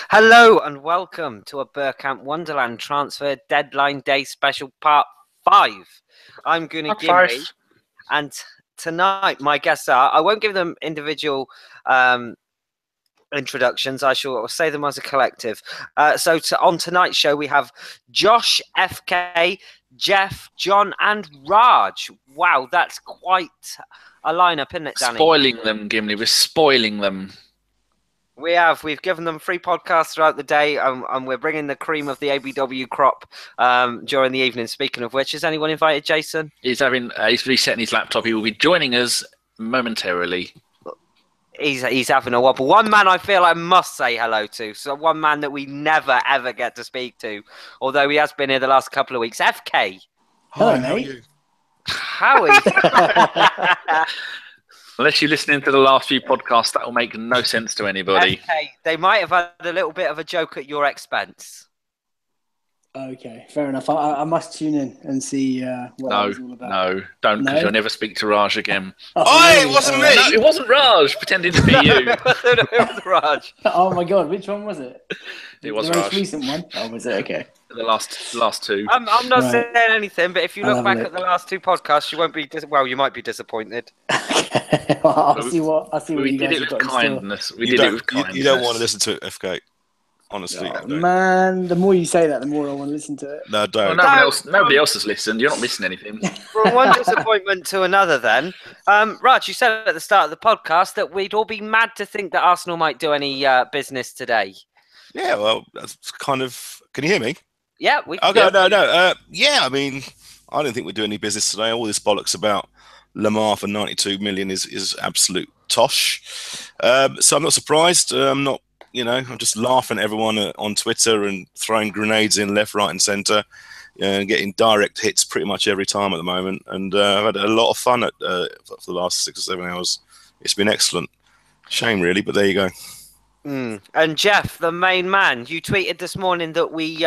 Hello and welcome to a Bergkamp Wonderland transfer deadline day special part 5. I'm Gimli, and tonight my guests are, I won't give them individual introductions, I shall say them as a collective. On tonight's show we have Josh, FK, Geoff, John and Raj. Wow, that's quite a lineup, isn't it, Danny? Spoiling them, Gimli, we're spoiling them. We've given them free podcasts throughout the day, and we're bringing the cream of the ABW crop during the evening. Speaking of which, has anyone invited Jason? He's resetting his laptop. He will be joining us momentarily. He's having a wobble. One man I feel I must say hello to. So one man that we never ever get to speak to, although he has been here the last couple of weeks. FK. Hi, how are you? Howie. Unless you're listening to the last few podcasts, that will make no sense to anybody. FK, they might have had a little bit of a joke at your expense. Okay, fair enough. I must tune in and see what it was all about. No, don't, because you'll never speak to Raj again. It wasn't me! No, it wasn't Raj, pretending to be you. It was Raj. Oh my god, which one was it? It was the Raj. most recent one? Oh, was it? Okay. The last two. I'm not Right. saying anything, but if you look back at the last two podcasts, you won't be you might be disappointed. Okay. I'll see what We you did guys it have with got in store. kindness. We did it with kindness. You don't want to listen to it, FK. Honestly. Oh, man, the more you say that, the more I want to listen to it. No, don't. Well, nobody else has listened. You're not missing anything. From one disappointment to another then. Raj, you said at the start of the podcast that we'd all be mad to think that Arsenal might do any business today. Yeah, well, that's kind of... Can you hear me? Yeah, we can. Okay, no. Yeah, I mean, I don't think we'd do any business today. All this bollocks about Lemar for 92 million is absolute tosh. So I'm not surprised. I'm just laughing at everyone on Twitter and throwing grenades in left, right and centre and getting direct hits pretty much every time at the moment. And I've had a lot of fun for the last 6 or 7 hours. It's been excellent. Shame, really, but there you go. And Geoff, the main man, you tweeted this morning that we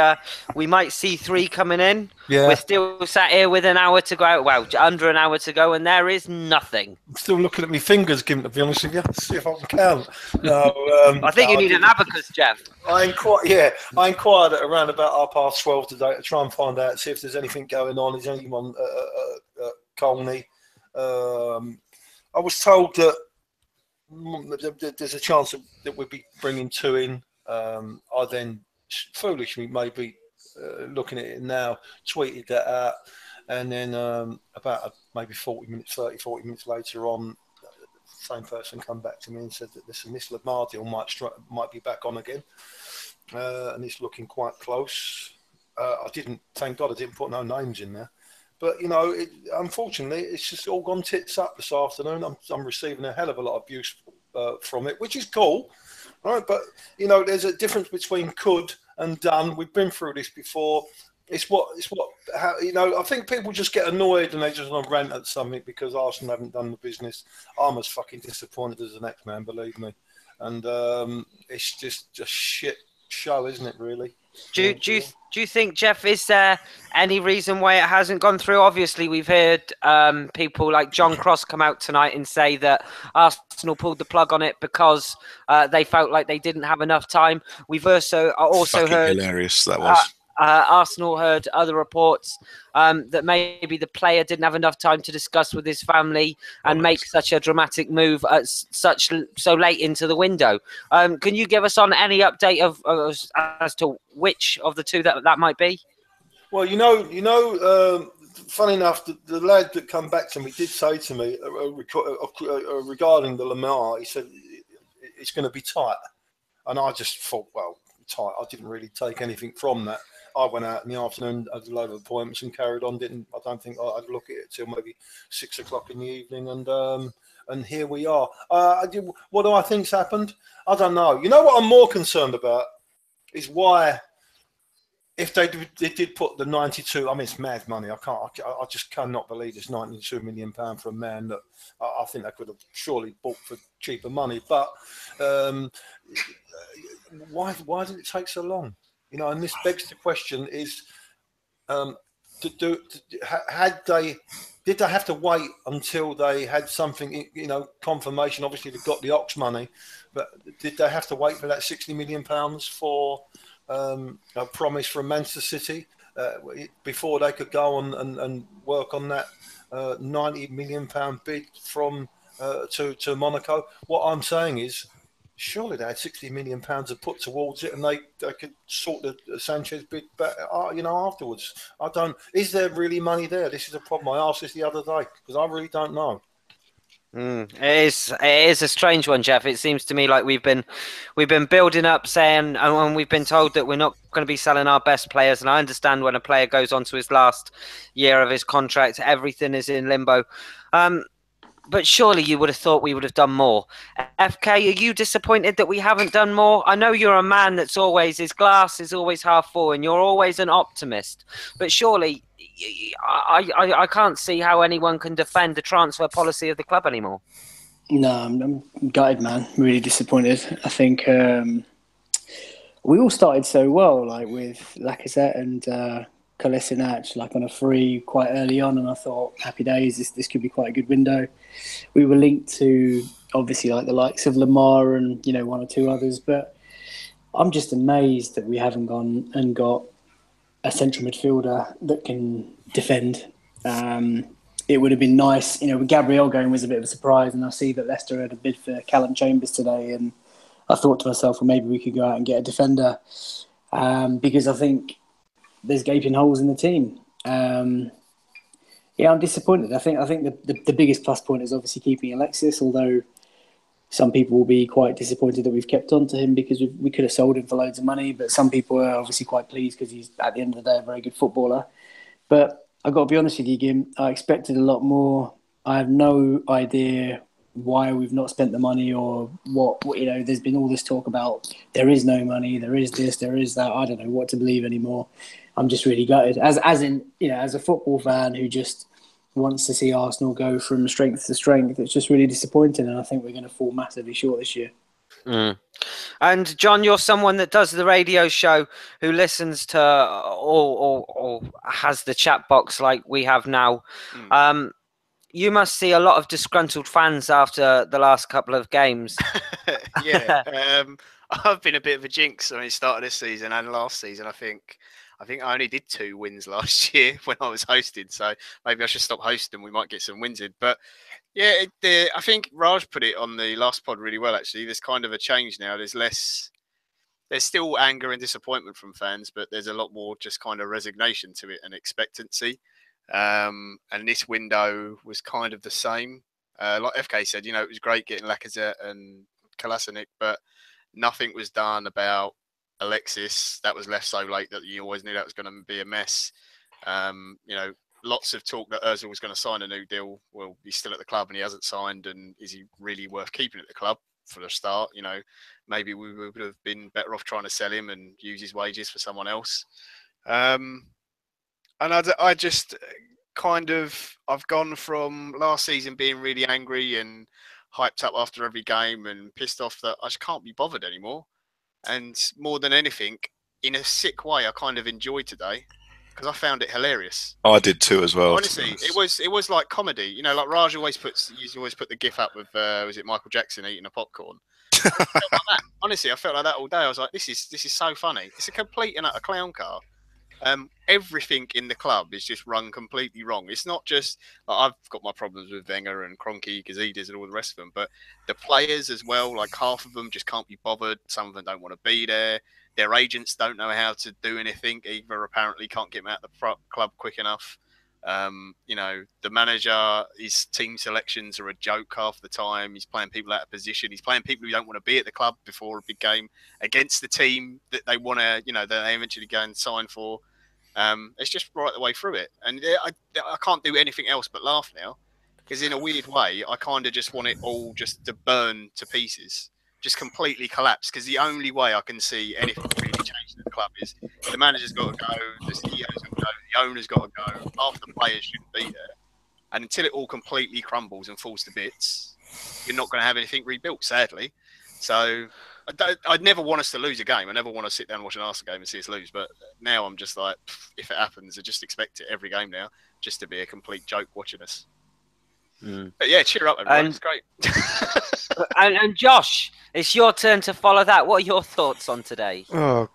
might see 3 coming in. Yeah. We're still sat here with an hour to go. Well, under an hour to go, and there is nothing. I'm still looking at my fingers, Gim, to be honest with you. See if I can count. No, I think you need an abacus, Geoff. I inquired at around about 12:30 today to try and find out, see if there's anything going on. Is anyone at Colney? I was told that there's a chance that we'll be bringing 2 in. I then foolishly maybe looking at it now, tweeted that out, and then about maybe 40 minutes later on, the same person come back to me and said that this Lemar deal might be back on again, and it's looking quite close. Thank God I didn't put no names in there. But, unfortunately, it's just all gone tits up this afternoon. I'm receiving a hell of a lot of abuse from it, which is cool. All right, but, there's a difference between could and done. We've been through this before. I think people just get annoyed and they just want to rant at something because Arsenal haven't done the business. I'm as fucking disappointed as the next man, believe me. And it's just shit show, isn't it, really? Do you think, Geoff, is there any reason why it hasn't gone through? Obviously, we've heard people like John Cross come out tonight and say that Arsenal pulled the plug on it because they felt like they didn't have enough time. We've also heard hilarious that was. Arsenal heard other reports that maybe the player didn't have enough time to discuss with his family and make such a dramatic move so late into the window. Can you give us on any update as to which of the two that might be? Well, funny enough, the lad that come back to me did say to me regarding the Lemar, he said it's going to be tight, and I just thought, well, tight. I didn't really take anything from that. I went out in the afternoon, had a load of appointments and carried on. I don't think I'd look at it till maybe 6 o'clock in the evening, and here we are. What do I think's happened? I don't know. You know what I'm more concerned about is why, if they did put the 92. I mean, it's mad money. I just cannot believe it's 92 million pound for a man that I think they could have surely bought for cheaper money. But why did it take so long? And this begs the question: is had they did they have to wait until they had something, confirmation? Obviously, they've got the Ox money, but did they have to wait for that £60 million for a promise from Manchester City before they could go on and work on that £90 million bid from to Monaco? What I'm saying is, surely they had £60 million to put towards it, and they could sort the Sanchez bid back, afterwards. I don't. Is there really money there? This is a problem. I asked this the other day because I really don't know. It is a strange one, Geoff. It seems to me like we've been building up, saying, and we've been told that we're not going to be selling our best players. And I understand when a player goes on to his last year of his contract, everything is in limbo. But surely you would have thought we would have done more. FK, are you disappointed that we haven't done more? I know you're a man that's always, his glass is always half full and you're always an optimist. But surely I can't see how anyone can defend the transfer policy of the club anymore. No, I'm gutted, man. Really disappointed. I think we all started so well, like with Lacazette and Kolasinac, like on a free quite early on, and I thought, happy days, this could be quite a good window. We were linked to obviously like the likes of Lemar and one or two others, but I'm just amazed that we haven't gone and got a central midfielder that can defend. It would have been nice, with Gabriel going was a bit of a surprise, and I see that Leicester had a bid for Callum Chambers today, and I thought to myself, well, maybe we could go out and get a defender, because I think there's gaping holes in the team. I'm disappointed. I think the biggest plus point is obviously keeping Alexis, although some people will be quite disappointed that we've kept on to him because we could have sold him for loads of money, but some people are obviously quite pleased because he's, at the end of the day, a very good footballer. But I've got to be honest with you, Gim, I expected a lot more. I have no idea why we've not spent the money or what. There's been all this talk about there is no money, there is this, there is that. I don't know what to believe anymore. I'm just really gutted. As a football fan who just wants to see Arsenal go from strength to strength, it's just really disappointing, and I think we're going to fall massively short this year. And John, you're someone that does the radio show, who listens to or has the chat box like we have now. You must see a lot of disgruntled fans after the last couple of games. Yeah, I've been a bit of a jinx. I mean, started this season and last season. I think I only did 2 wins last year when I was hosting, so maybe I should stop hosting. We might get some wins in. But yeah, I think Raj put it on the last pod really well, actually. There's kind of a change now. There's still anger and disappointment from fans, but there's a lot more just kind of resignation to it and expectancy. And this window was kind of the same. Like FK said, it was great getting Lacazette and Kolasinac, but nothing was done about Alexis. That was left so late that you always knew that was going to be a mess. Lots of talk that Ozil was going to sign a new deal. Well, he's still at the club and he hasn't signed. And is he really worth keeping at the club for the start? Maybe we would have been better off trying to sell him and use his wages for someone else. And I just I've gone from last season being really angry and hyped up after every game and pissed off that I just can't be bothered anymore. And more than anything, in a sick way, I kind of enjoyed today because I found it hilarious. Oh, I did too as well. Honestly, it was like comedy. Like Raj always put the gif up with was it Michael Jackson eating a popcorn? I felt like that. Honestly, I felt like that all day. I was like, this is so funny. It's a complete and utter clown car. Everything in the club is just run completely wrong. It's not just I've got my problems with Wenger and Kroenke, Gazidis and all the rest of them, but the players as well, like half of them just can't be bothered. Some of them don't want to be there. Their agents don't know how to do anything either. Apparently can't get them out of the club quick enough. The manager, his team selections are a joke half the time. He's playing people out of position. He's playing people who don't want to be at the club before a big game against the team that they want to, that they eventually go and sign for. It's just right the way through it. And I can't do anything else but laugh now because in a weird way, I kind of just want it all just to burn to pieces, just completely collapse. Because the only way I can see anything really changing at the club is the manager's got to go, the CEO's got to go, the owner's got to go, half the players shouldn't be there. And until it all completely crumbles and falls to bits, you're not going to have anything rebuilt, sadly. So I'd never want us to lose a game. I never want to sit down and watch an Arsenal game and see us lose. But now I'm just like, if it happens, I just expect it every game now, just to be a complete joke watching us. But yeah, cheer up, everyone. It's great. and Josh, it's your turn to follow that. What are your thoughts on today? Oh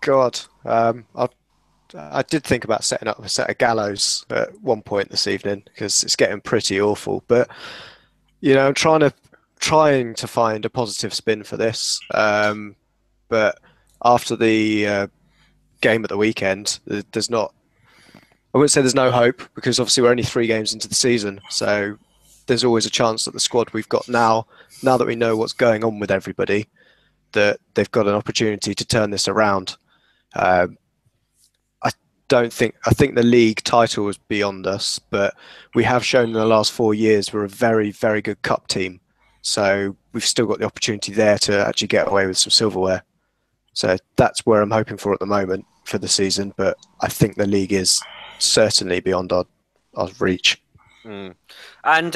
God, I did think about setting up a set of gallows at one point this evening because it's getting pretty awful. But I'm trying to find a positive spin for this. But after the game at the weekend, there's not. I wouldn't say there's no hope because obviously we're only 3 games into the season, so there's always a chance that the squad we've got now that we know what's going on with everybody, that they've got an opportunity to turn this around. I think the league title is beyond us, but we have shown in the last 4 years we're a very, very good cup team. So we've still got the opportunity there to actually get away with some silverware. So that's where I'm hoping for at the moment for the season, but I think the league is certainly beyond our reach. And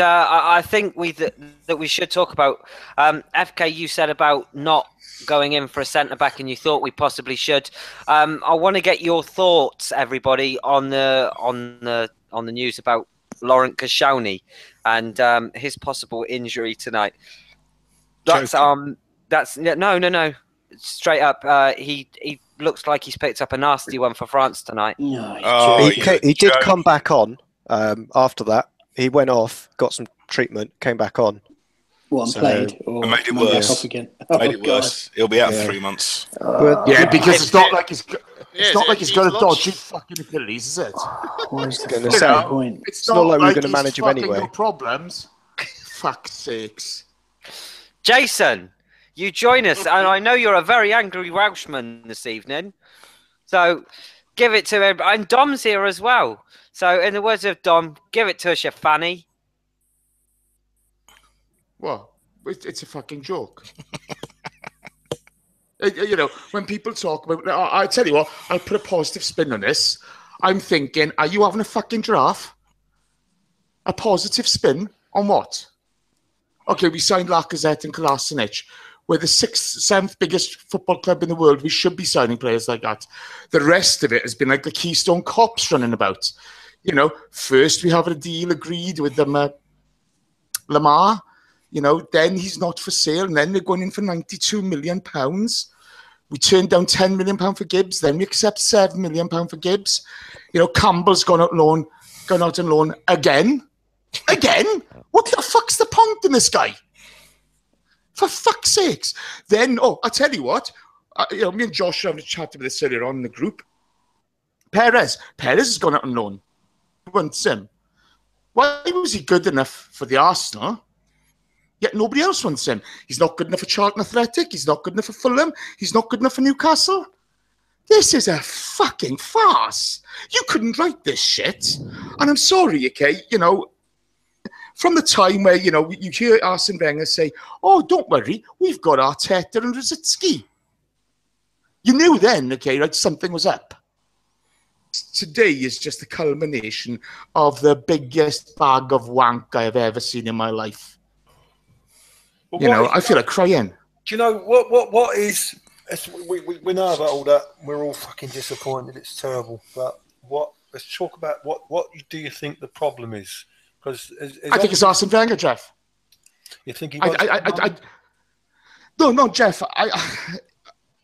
I think that we should talk about FK. You said about not going in for a centre back, and you thought we possibly should. I want to get your thoughts, everybody, on the news about Laurent Koscielny and his possible injury tonight. That's no. Straight up, he looks like he's picked up a nasty one for France tonight. No, he did come back on after that. He went off, got some treatment, came back on. Played? Or made it worse. Again. Made it worse. He'll be out for 3 months. Because it's not like he's got a dodgy fucking Achilles, is it? What's going to say? Point? It's not like we're going to manage him anyway. Got problems. Fuck's sakes. Jason, you join us, and I know you're a very angry Welshman this evening. So give it to him. And Dom's here as well. So in the words of Dom, give it to us, you fanny. Well, it's a fucking joke. When people talk about... I tell you what, I'll put a positive spin on this. I'm thinking, are you having a fucking giraffe? A positive spin on what? Okay, we signed Lacazette and Kolasinac. We're the 6th, 7th biggest football club in the world. We should be signing players like that. The rest of it has been like the Keystone Cops running about. First we have a deal agreed with them, Lemar. Then he's not for sale, and then they're going in for £92 million. We turned down £10 million for Gibbs, then we accept £7 million for Gibbs. Campbell's gone out on loan again. Again? What the fuck's the point in this guy? For fuck's sakes. Then, I tell you what, me and Josh were having a chat about this earlier on in the group. Perez has gone out on loan. Who wants him? Why was he good enough for the Arsenal? Yet nobody else wants him. He's not good enough for Charlton Athletic. He's not good enough for Fulham. He's not good enough for Newcastle. This is a fucking farce. You couldn't write this shit. And I'm sorry, okay, from the time where, you hear Arsene Wenger say, oh, don't worry, we've got Arteta and Rosicky. You knew then, okay, right, something was up. Today is just the culmination of the biggest bag of wank I have ever seen in my life. Well, I feel like crying. Do you know what is... We know about all that. We're all fucking disappointed. It's terrible. But let's talk about what do you think the problem is? Because I think it's Arsene Wenger, Geoff. You think he? No, Geoff.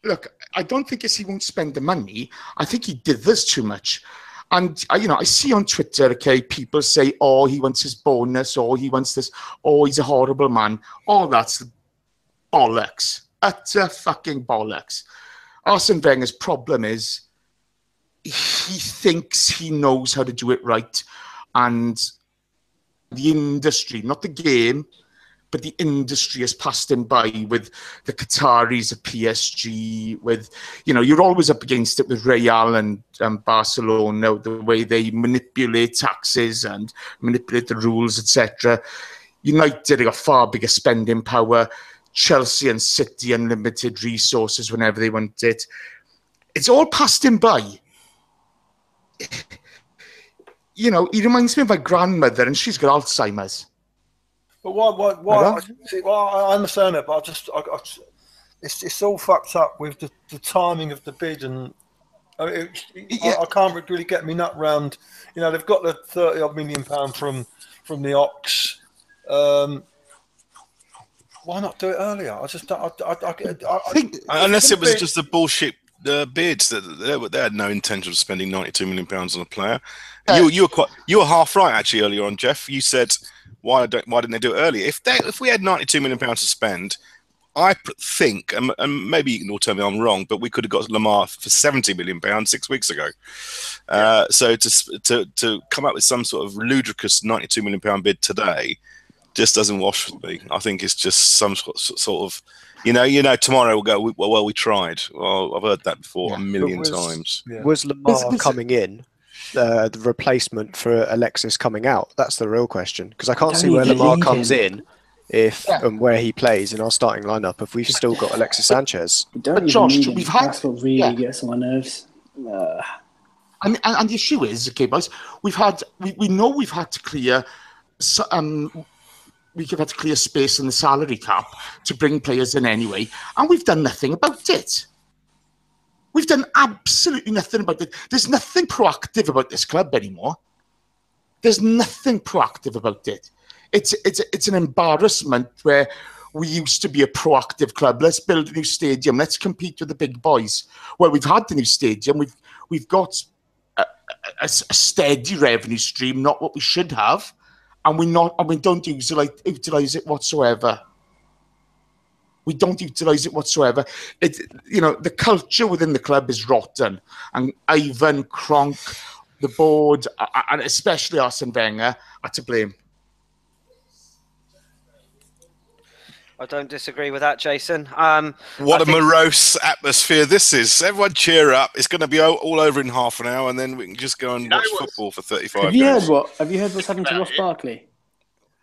Look, I don't think he won't spend the money. I think he dithers too much. And, I see on Twitter, okay, people say, oh, he wants his bonus, or he wants this, oh, he's a horrible man. All that's bollocks. Utter fucking bollocks. Arsene Wenger's problem is he thinks he knows how to do it right. And the industry, not the game, but the industry has passed him by with the Qataris at PSG, with, you're always up against it with Real and Barcelona, the way they manipulate taxes and manipulate the rules, etc. United have got far bigger spending power. Chelsea and City, unlimited resources whenever they want it. It's all passed him by. He reminds me of my grandmother, and she's got Alzheimer's. But why? See, I understand that, but it's all fucked up with the timing of the bid, and I mean, I can't really get me nut round. You know, they've got the £30-odd million from the Ox. Why not do it earlier? I just don't. I think unless it was just a bullshit bids that they had no intention of spending £92 million on a player. You were half right actually earlier on, Geoff. You said why didn't they do it earlier? If we had £92 million to spend, I think, and maybe you can all tell me I'm wrong, but we could have got Lemar for £70 million 6 weeks ago. So to come up with some sort of ludicrous £92 million bid today just doesn't wash with me. I think it's just some sort of, tomorrow we'll go, well, we tried. Well, I've heard that before a million times. Yeah. Was Lemar coming in the replacement for Alexis coming out? That's the real question. Because I can't see where Lemar comes in and where he plays in our starting lineup if we've still got Alexis Sanchez. But Josh, that's what really gets on my nerves. And the issue is, okay, boys, we know we've had to clear we've had to clear space in the salary cap to bring players in anyway, and we've done nothing about it. We've done absolutely nothing about it. There's nothing proactive about this club anymore. There's nothing proactive about it. It's an embarrassment where we used to be a proactive club. Let's build a new stadium. Let's compete with the big boys. Well, we've had the new stadium. We've got a steady revenue stream, not what we should have. And we don't utilize it whatsoever. We don't utilize it whatsoever. The culture within the club is rotten, and Ivan, Kronk, the board, and especially Arsene Wenger are to blame. I don't disagree with that, Jason. What a morose atmosphere this is. Everyone cheer up. It's going to be all over in half an hour, and then we can just go and watch football for 35 minutes. Have you heard what's happened to Ross Barkley?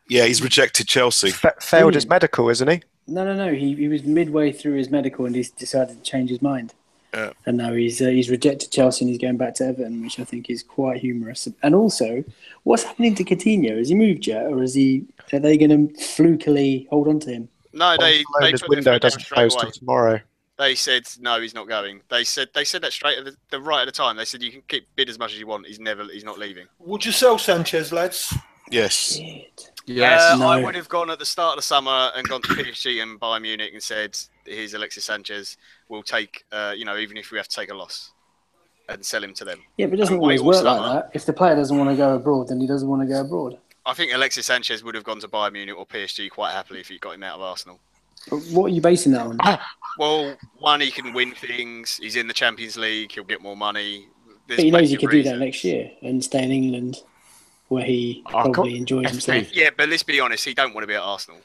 Yeah, he's rejected Chelsea. Failed his medical, isn't he? No. He was midway through his medical and he's decided to change his mind. Yeah. And now he's rejected Chelsea and he's going back to Everton, which I think is quite humorous. And also, what's happening to Coutinho? Has he moved yet, or are they going to flukily hold on to him? No, they his window doesn't close till tomorrow. They said no, he's not going. They said that straight at the right at the time. They said you can bid as much as you want. He's not leaving. Would you sell Sanchez, lads? Yes. Shit. Yes. No. I would have gone at the start of the summer and gone to PSG and Bayern Munich and said, "Here's Alexis Sanchez. We'll take, even if we have to take a loss, and sell him to them." Yeah, but it doesn't always work like that. If the player doesn't want to go abroad, then he doesn't want to go abroad. I think Alexis Sanchez would have gone to Bayern Munich or PSG quite happily if he got him out of Arsenal. But what are you basing that on? Well, one, he can win things. He's in the Champions League. He'll get more money. But he knows he could do that next year and stay in England, where he probably enjoys himself. Yeah, but let's be honest, he don't want to be at Arsenal.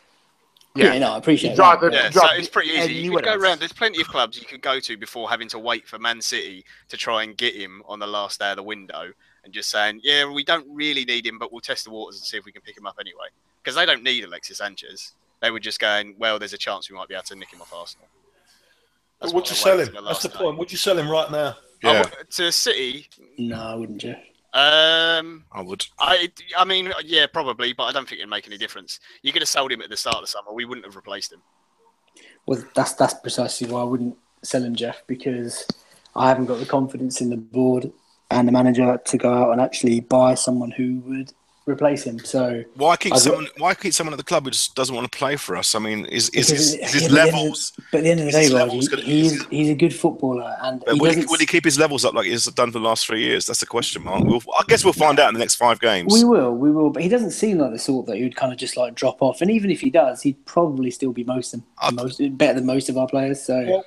Yeah, no, I appreciate that. So it's pretty easy. You could go around. There's plenty of clubs you could go to before having to wait for Man City to try and get him on the last day of the window and just saying, yeah, we don't really need him, but we'll test the waters and see if we can pick him up anyway. Because they don't need Alexis Sanchez. They were just going, well, there's a chance we might be able to nick him off Arsenal. Would you sell him? That's the point. Would you sell him right now? Yeah. To City? No, I wouldn't, Geoff. I would. I mean, yeah, probably, but I don't think it'd make any difference. You could have sold him at the start of the summer. We wouldn't have replaced him. Well, that's precisely why I wouldn't sell him, Geoff, because I haven't got the confidence in the board and the manager to go out and actually buy someone who would replace him. So why keep someone at the club who just doesn't want to play for us? I mean, is his levels? But at the end of the day, Rod, he's a good footballer, and will he keep his levels up like he's done for the last 3 years? That's the question mark. I guess we'll find out in the next 5 games. We will. But he doesn't seem like the sort that he would kind of just like drop off. And even if he does, he'd probably still be better than most of our players. So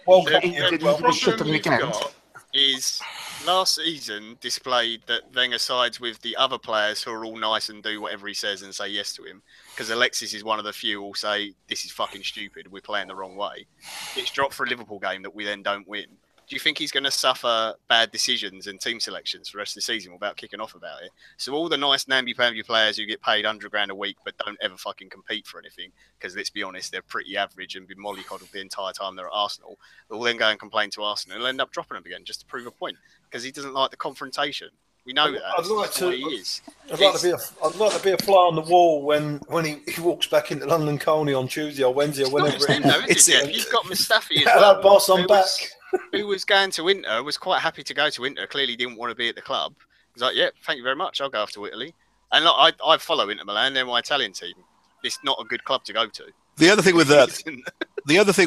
is last season displayed that Wenger sides with the other players who are all nice and do whatever he says and say yes to him. Because Alexis is one of the few who will say, this is fucking stupid, we're playing the wrong way. It's dropped for a Liverpool game that we then don't win. Do you think he's going to suffer bad decisions and team selections for the rest of the season without kicking off about it? So all the nice namby-pamby players who get paid £100 a week but don't ever fucking compete for anything, because let's be honest, they're pretty average and been mollycoddled the entire time they're at Arsenal, they'll then go and complain to Arsenal and they'll end up dropping them again just to prove a point, because he doesn't like the confrontation. We know that. I'd like That's the way he is. I'd like to be a fly on the wall when he walks back into London Colney on Tuesday or Wednesday or whenever it is. Geoff? You've got Mustafi as Hello, well. boss, I'm back. Who was going to Inter, was quite happy to go to Inter. Clearly didn't want to be at the club. He's like, yeah, thank you very much. I'll go off to Italy. And like, I follow Inter Milan. They're my Italian team. It's not a good club to go to. The other thing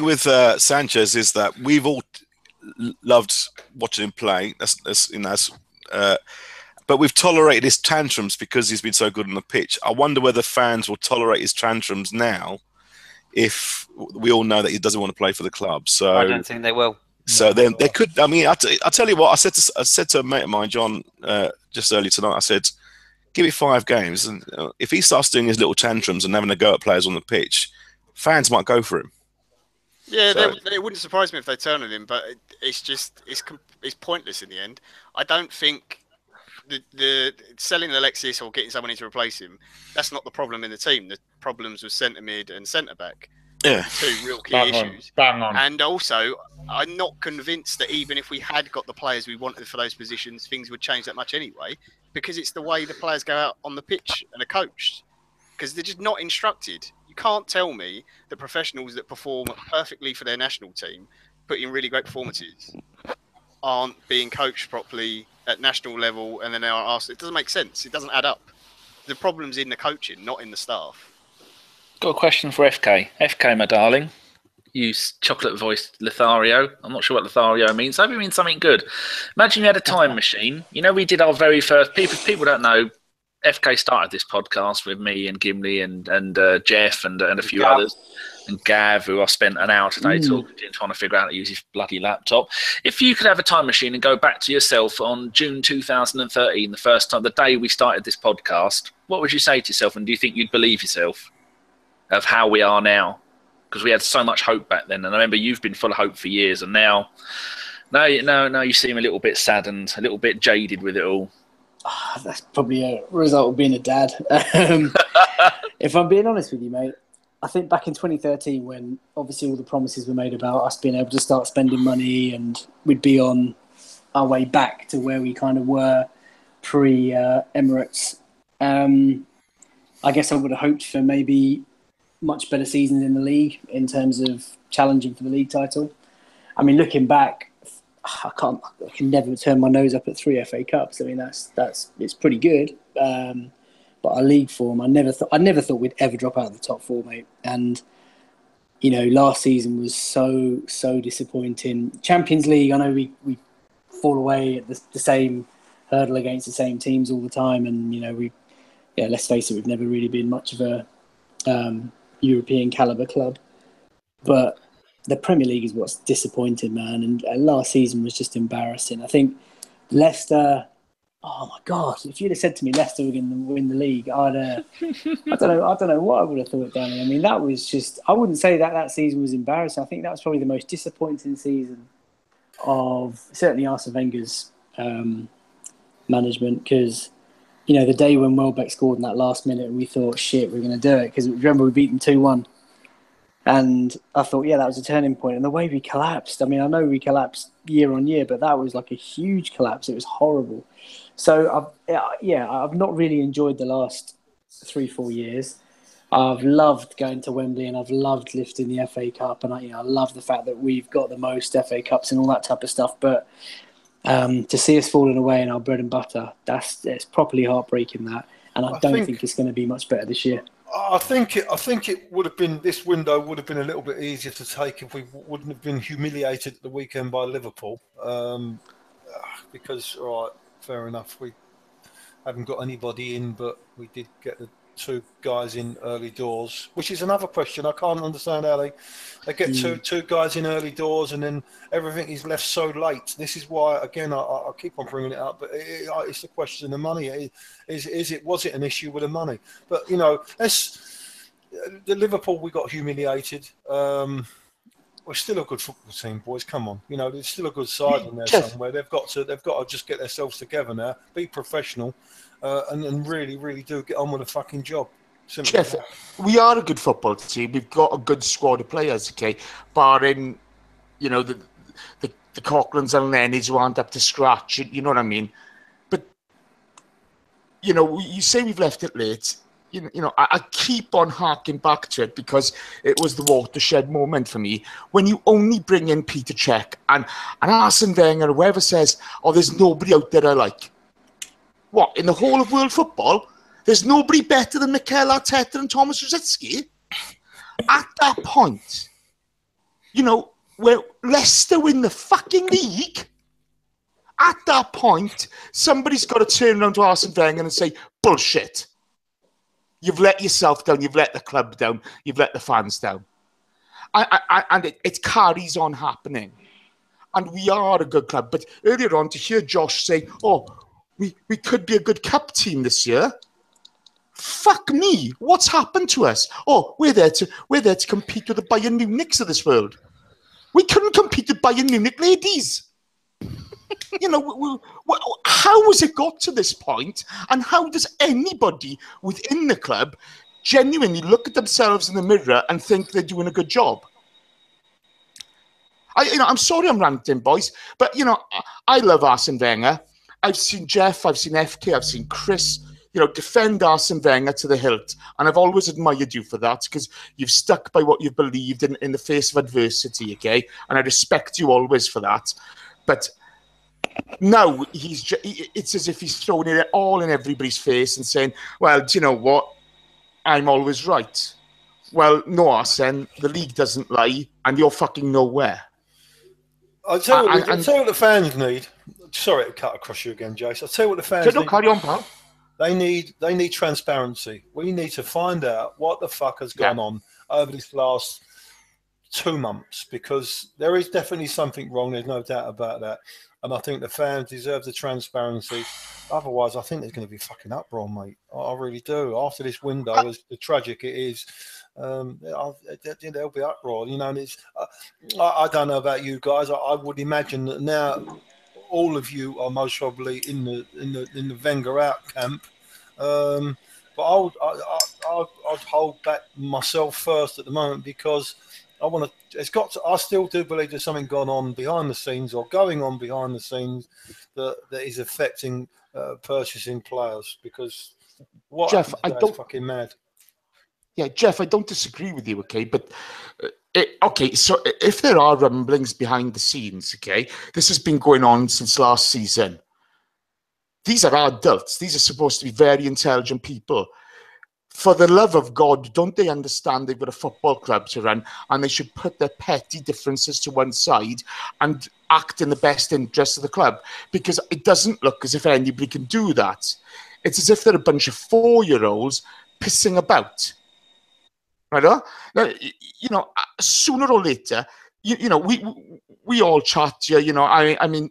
with Sanchez is that we've all loved watching him play. But we've tolerated his tantrums because he's been so good on the pitch. I wonder whether fans will tolerate his tantrums now, if we all know that he doesn't want to play for the club. So I don't think they will. So then they could. I mean, I tell you what. I said to a mate of mine, John, just earlier tonight. I said, give it 5 games, and if he starts doing his little tantrums and having a go at players on the pitch, fans might go for him. Yeah, so, it wouldn't surprise me if they turn on him, but it's pointless in the end. I don't think the selling Alexis or getting someone in to replace him, that's not the problem in the team. The problems with centre mid and centre back. Yeah, 2 real key issues. Bang on. And also, I'm not convinced that even if we had got the players we wanted for those positions, things would change that much anyway, because it's the way the players go out on the pitch and are coached, because they're just not instructed. You can't tell me that professionals that perform perfectly for their national team, put in really great performances, aren't being coached properly at national level, and then they are asked. It doesn't make sense. It doesn't add up. The problem's in the coaching, not in the staff. Got a question for FK. FK, my darling. You chocolate-voiced Lothario. I'm not sure what Lothario means. I hope it means something good. Imagine you had a time machine. You know, we did our very first... People don't know, FK started this podcast with me and Gimli and Geoff and a few others. And Gav, who I spent an hour today talking to, trying to figure out how to use his bloody laptop. If you could have a time machine and go back to yourself on June 2013, the first time, the day we started this podcast, what would you say to yourself, and do you think you'd believe yourself of how we are now? Because we had so much hope back then, and I remember you've been full of hope for years, and now you seem a little bit saddened, a little bit jaded with it all. That's probably a result of being a dad. If I'm being honest with you, mate, I think back in 2013, when obviously all the promises were made about us being able to start spending money and we'd be on our way back to where we kind of were pre-Emirates, I guess I would have hoped for maybe much better seasons in the league in terms of challenging for the league title. I mean, looking back, I can never turn my nose up at 3 FA Cups. I mean, it's pretty good. But our league form, I never thought we'd ever drop out of the top 4, mate. And you know, last season was so disappointing. Champions League, I know we fall away at the same hurdle against the same teams all the time, and you know, let's face it, we've never really been much of a European caliber club. But the Premier League is what's disappointing, man. And last season was just embarrassing. I think Leicester. Oh my God! If you'd have said to me Leicester were going to win the league, I don't know what I would have thought, Danny. I mean, that was just. I wouldn't say that season was embarrassing. I think that was probably the most disappointing season of certainly Arsene Wenger's management, because you know, the day when Welbeck scored in that last minute, we thought, shit, we're going to do it, because remember we beat them 2-1. And I thought, yeah, that was a turning point. And the way we collapsed, I mean, I know we collapsed year on year, but that was like a huge collapse. It was horrible. So, I've not really enjoyed the last 3-4 years. I've loved going to Wembley, and I've loved lifting the FA Cup. And I love the fact that we've got the most FA Cups and all that type of stuff. But to see us falling away in our bread and butter, it's properly heartbreaking, that. And I don't think it's going to be much better this year. I think it would have been, this window would have been a little bit easier to take if we wouldn't have been humiliated at the weekend by Liverpool. Because, all right, fair enough, we haven't got anybody in, but we did get the 2 guys in early doors, which is another question. I can't understand how they get two guys in early doors and then everything is left so late. This is why, again, I keep on bringing it up, but it's the question of money. Was it an issue with the money? But, you know, the Liverpool, we got humiliated. We're still a good football team, boys. Come on, you know, there's still a good side in there somewhere. They've got to just get themselves together now, be professional, and really, really do get on with the fucking job. Geoff, we are a good football team. We've got a good squad of players, okay, barring, you know, the Coughlan's and Lennys who aren't up to scratch. You know what I mean? But you know, you say we've left it late. You know, I keep on harking back to it because it was the watershed moment for me when you only bring in Peter Cech and Arsene Wenger or whoever says, "Oh, there's nobody out there I like." What, in the whole of world football? There's nobody better than Mikel Arteta and Thomas Rosicky? At that point, you know, where Leicester win the fucking league, at that point, somebody's got to turn around to Arsene Wenger and say, "Bullshit. You've let yourself down. You've let the club down. You've let the fans down." And it carries on happening. And we are a good club. But earlier on, to hear Josh say, "Oh, we could be a good cup team this year." Fuck me. What's happened to us? Oh, we're there to compete with the Bayern Munichs of this world. We couldn't compete with Bayern Munich ladies. You know, how has it got to this point? And how does anybody within the club genuinely look at themselves in the mirror and think they're doing a good job? I'm sorry I'm ranting, boys, but, you know, I love Arsene Wenger. I've seen Geoff, I've seen FK, I've seen Chris, you know, defend Arsene Wenger to the hilt. And I've always admired you for that because you've stuck by what you've believed in the face of adversity, okay? And I respect you always for that. But now it's as if he's throwing it all in everybody's face and saying, "Well, do you know what? I'm always right." Well, no, Arsene, the league doesn't lie and you're fucking nowhere. I'll tell you what the fans need. Sorry to cut across you again, Jace. I'll tell you what the fans need. Carry on, pal. They need transparency. We need to find out what the fuck has gone on over this last 2 months, because there is definitely something wrong. There's no doubt about that. And I think the fans deserve the transparency. Otherwise, I think there's going to be fucking uproar, mate. I really do. After this window, as tragic it is, there'll be uproar. You know, and it's, I don't know about you guys. I would imagine that now all of you are most probably in the Wenger out camp. But I'd hold back myself first at the moment, because I still do believe there's something going on behind the scenes that is affecting purchasing players, because Geoff, is fucking mad. Yeah, Geoff, I don't disagree with you, okay? But, so if there are rumblings behind the scenes, okay, this has been going on since last season. These are adults. These are supposed to be very intelligent people. For the love of God, don't they understand they've got a football club to run and they should put their petty differences to one side and act in the best interest of the club? Because it doesn't look as if anybody can do that. It's as if they're a bunch of 4-year-olds pissing about. Right? Now, you know, sooner or later, you know, we all chat here, you know, I mean,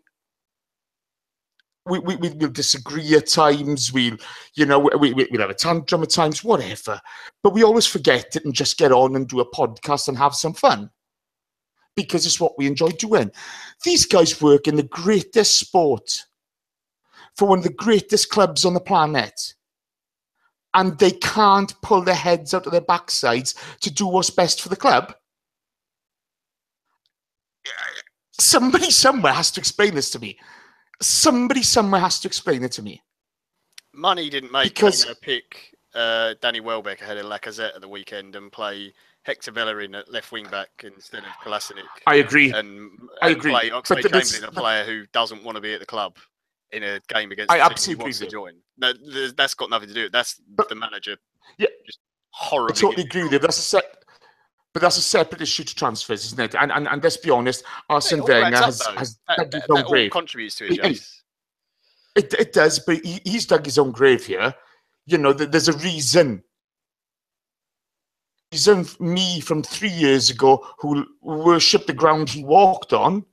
we'll disagree at times. We'll have a tantrum at times, whatever. But we always forget it and just get on and do a podcast and have some fun, because it's what we enjoy doing. These guys work in the greatest sport for one of the greatest clubs on the planet, and they can't pull their heads out of their backsides to do what's best for the club. Somebody somewhere has to explain this to me. Somebody somewhere has to explain it to me. Money didn't make Wenger pick Danny Welbeck ahead of Lacazette at the weekend and play Hector Bellerin at left wing back instead of Kolasinac. I agree. And I agree. Play Oxlade-Chamberlain, a player who doesn't want to be at the club in a game against the team he wants to join. No, that's got nothing to do with it. That's the manager. Yeah, just horribly. I totally agree with you. But that's a separate issue to transfers, isn't it? And let's be honest, Arsene Wenger has dug his own grave. Contributes to it, Jace. It does, but he's dug his own grave here. You know, there's a reason. Me from 3 years ago, who worshipped the ground he walked on,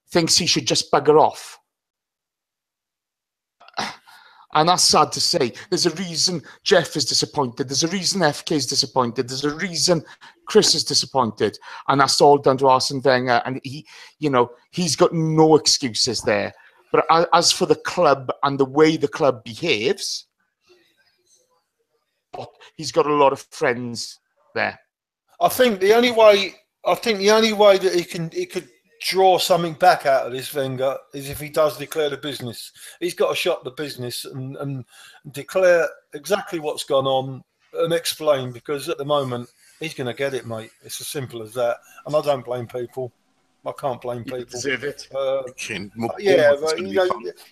thinks he should just bugger off. And that's sad to say. There's a reason Geoff is disappointed. There's a reason FK is disappointed. There's a reason Chris is disappointed. And that's all down to Arsene Wenger. And he's got no excuses there. But as for the club and the way the club behaves, he's got a lot of friends there. I think the only way that he could draw something back out of this, Wenger, is if he does declare the business. He's got to shut the business and declare exactly what's gone on and explain, because at the moment he's going to get it, mate. It's as simple as that. And I don't blame people. I can't blame people. Deserve it. Yeah, but,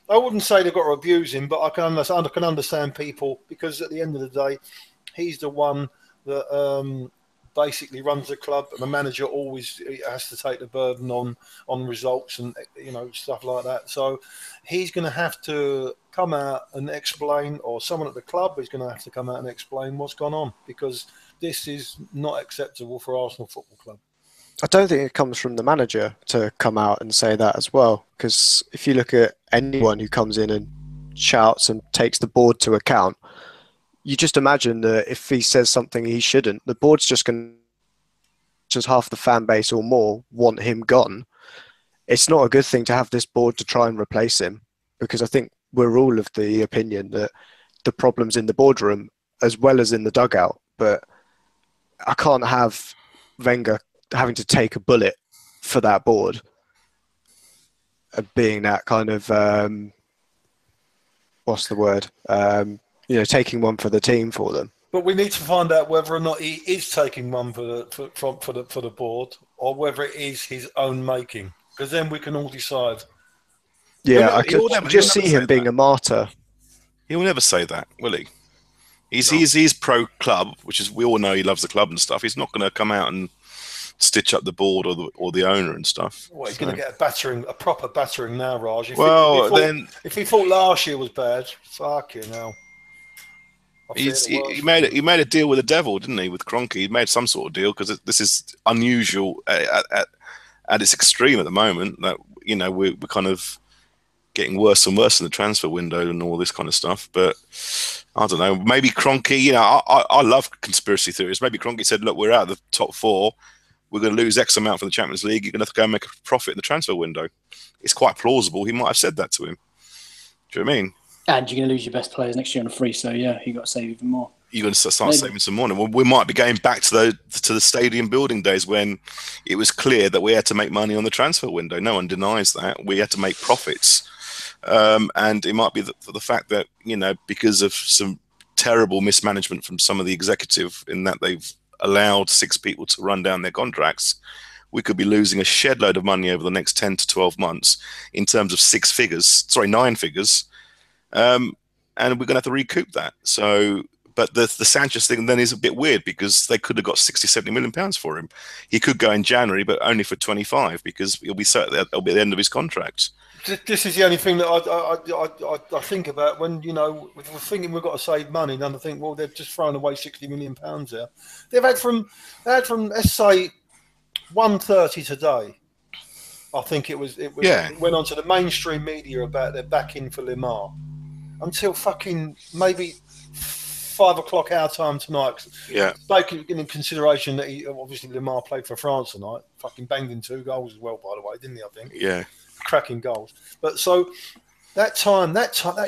I wouldn't say they've got to abuse him, but I can understand people, because at the end of the day, he's the one that basically runs the club, and the manager always has to take the burden on results and stuff like that. So he's going to have to come out and explain, or someone at the club is going to have to come out and explain what's gone on, because this is not acceptable for Arsenal Football Club. I don't think it comes from the manager to come out and say that as well, because if you look at anyone who comes in and shouts and takes the board to account, you just imagine that if he says something he shouldn't, the board's just going to, just half the fan base or more, want him gone. It's not a good thing to have this board to try and replace him, because I think we're all of the opinion that the problem's in the boardroom as well as in the dugout. But I can't have Wenger having to take a bullet for that board and being that kind of what's the word? Taking one for the team for them. But we need to find out whether or not he is taking one for the board, or whether it is his own making, because then we can all decide. Yeah, I could just see him being a martyr. He will never say that, will he? He's pro club, which is, we all know he loves the club and stuff. He's not going to come out and stitch up the board or the owner and stuff. Well, he's going to get a proper battering now, Raj. If he thought last year was bad, fuck you now. He made a deal with the devil, didn't he? With Kroenke, he made some sort of deal, because this is unusual at its extreme at the moment. That we're kind of getting worse and worse in the transfer window and all this kind of stuff. But I don't know. Maybe Kroenke. I love conspiracy theories. Maybe Kroenke said, "Look, we're out of the top 4. We're going to lose X amount for the Champions League. You're going to have to go and make a profit in the transfer window." It's quite plausible. He might have said that to him. Do you know what I mean? And you're going to lose your best players next year on a free, so yeah, you got to save even more. You're going to start saving some money. Well, we might be going back to the stadium building days when it was clear that we had to make money on the transfer window. No one denies that. We had to make profits. And it might be the fact that, because of some terrible mismanagement from some of the executive, in that they've allowed 6 people to run down their contracts, we could be losing a shed load of money over the next 10 to 12 months in terms of 9 figures. And we're going to have to recoup that. So, but the Sanchez thing then is a bit weird, because they could have got 60, 70 million pounds for him. He could go in January, but only for 25, because he'll be at the end of his contract. This is the only thing that I think about when, we're thinking we've got to save money, and I think, well, they've just thrown away 60 million pounds there. They had from let's say 1:30 today. I think it went on to the mainstream media about their backing for Lemar until fucking maybe 5 o'clock our time tonight. Yeah. Taking into consideration that obviously Lemar played for France tonight, fucking banged in 2 goals as well, by the way, didn't he? I think. Yeah. Cracking goals. But so that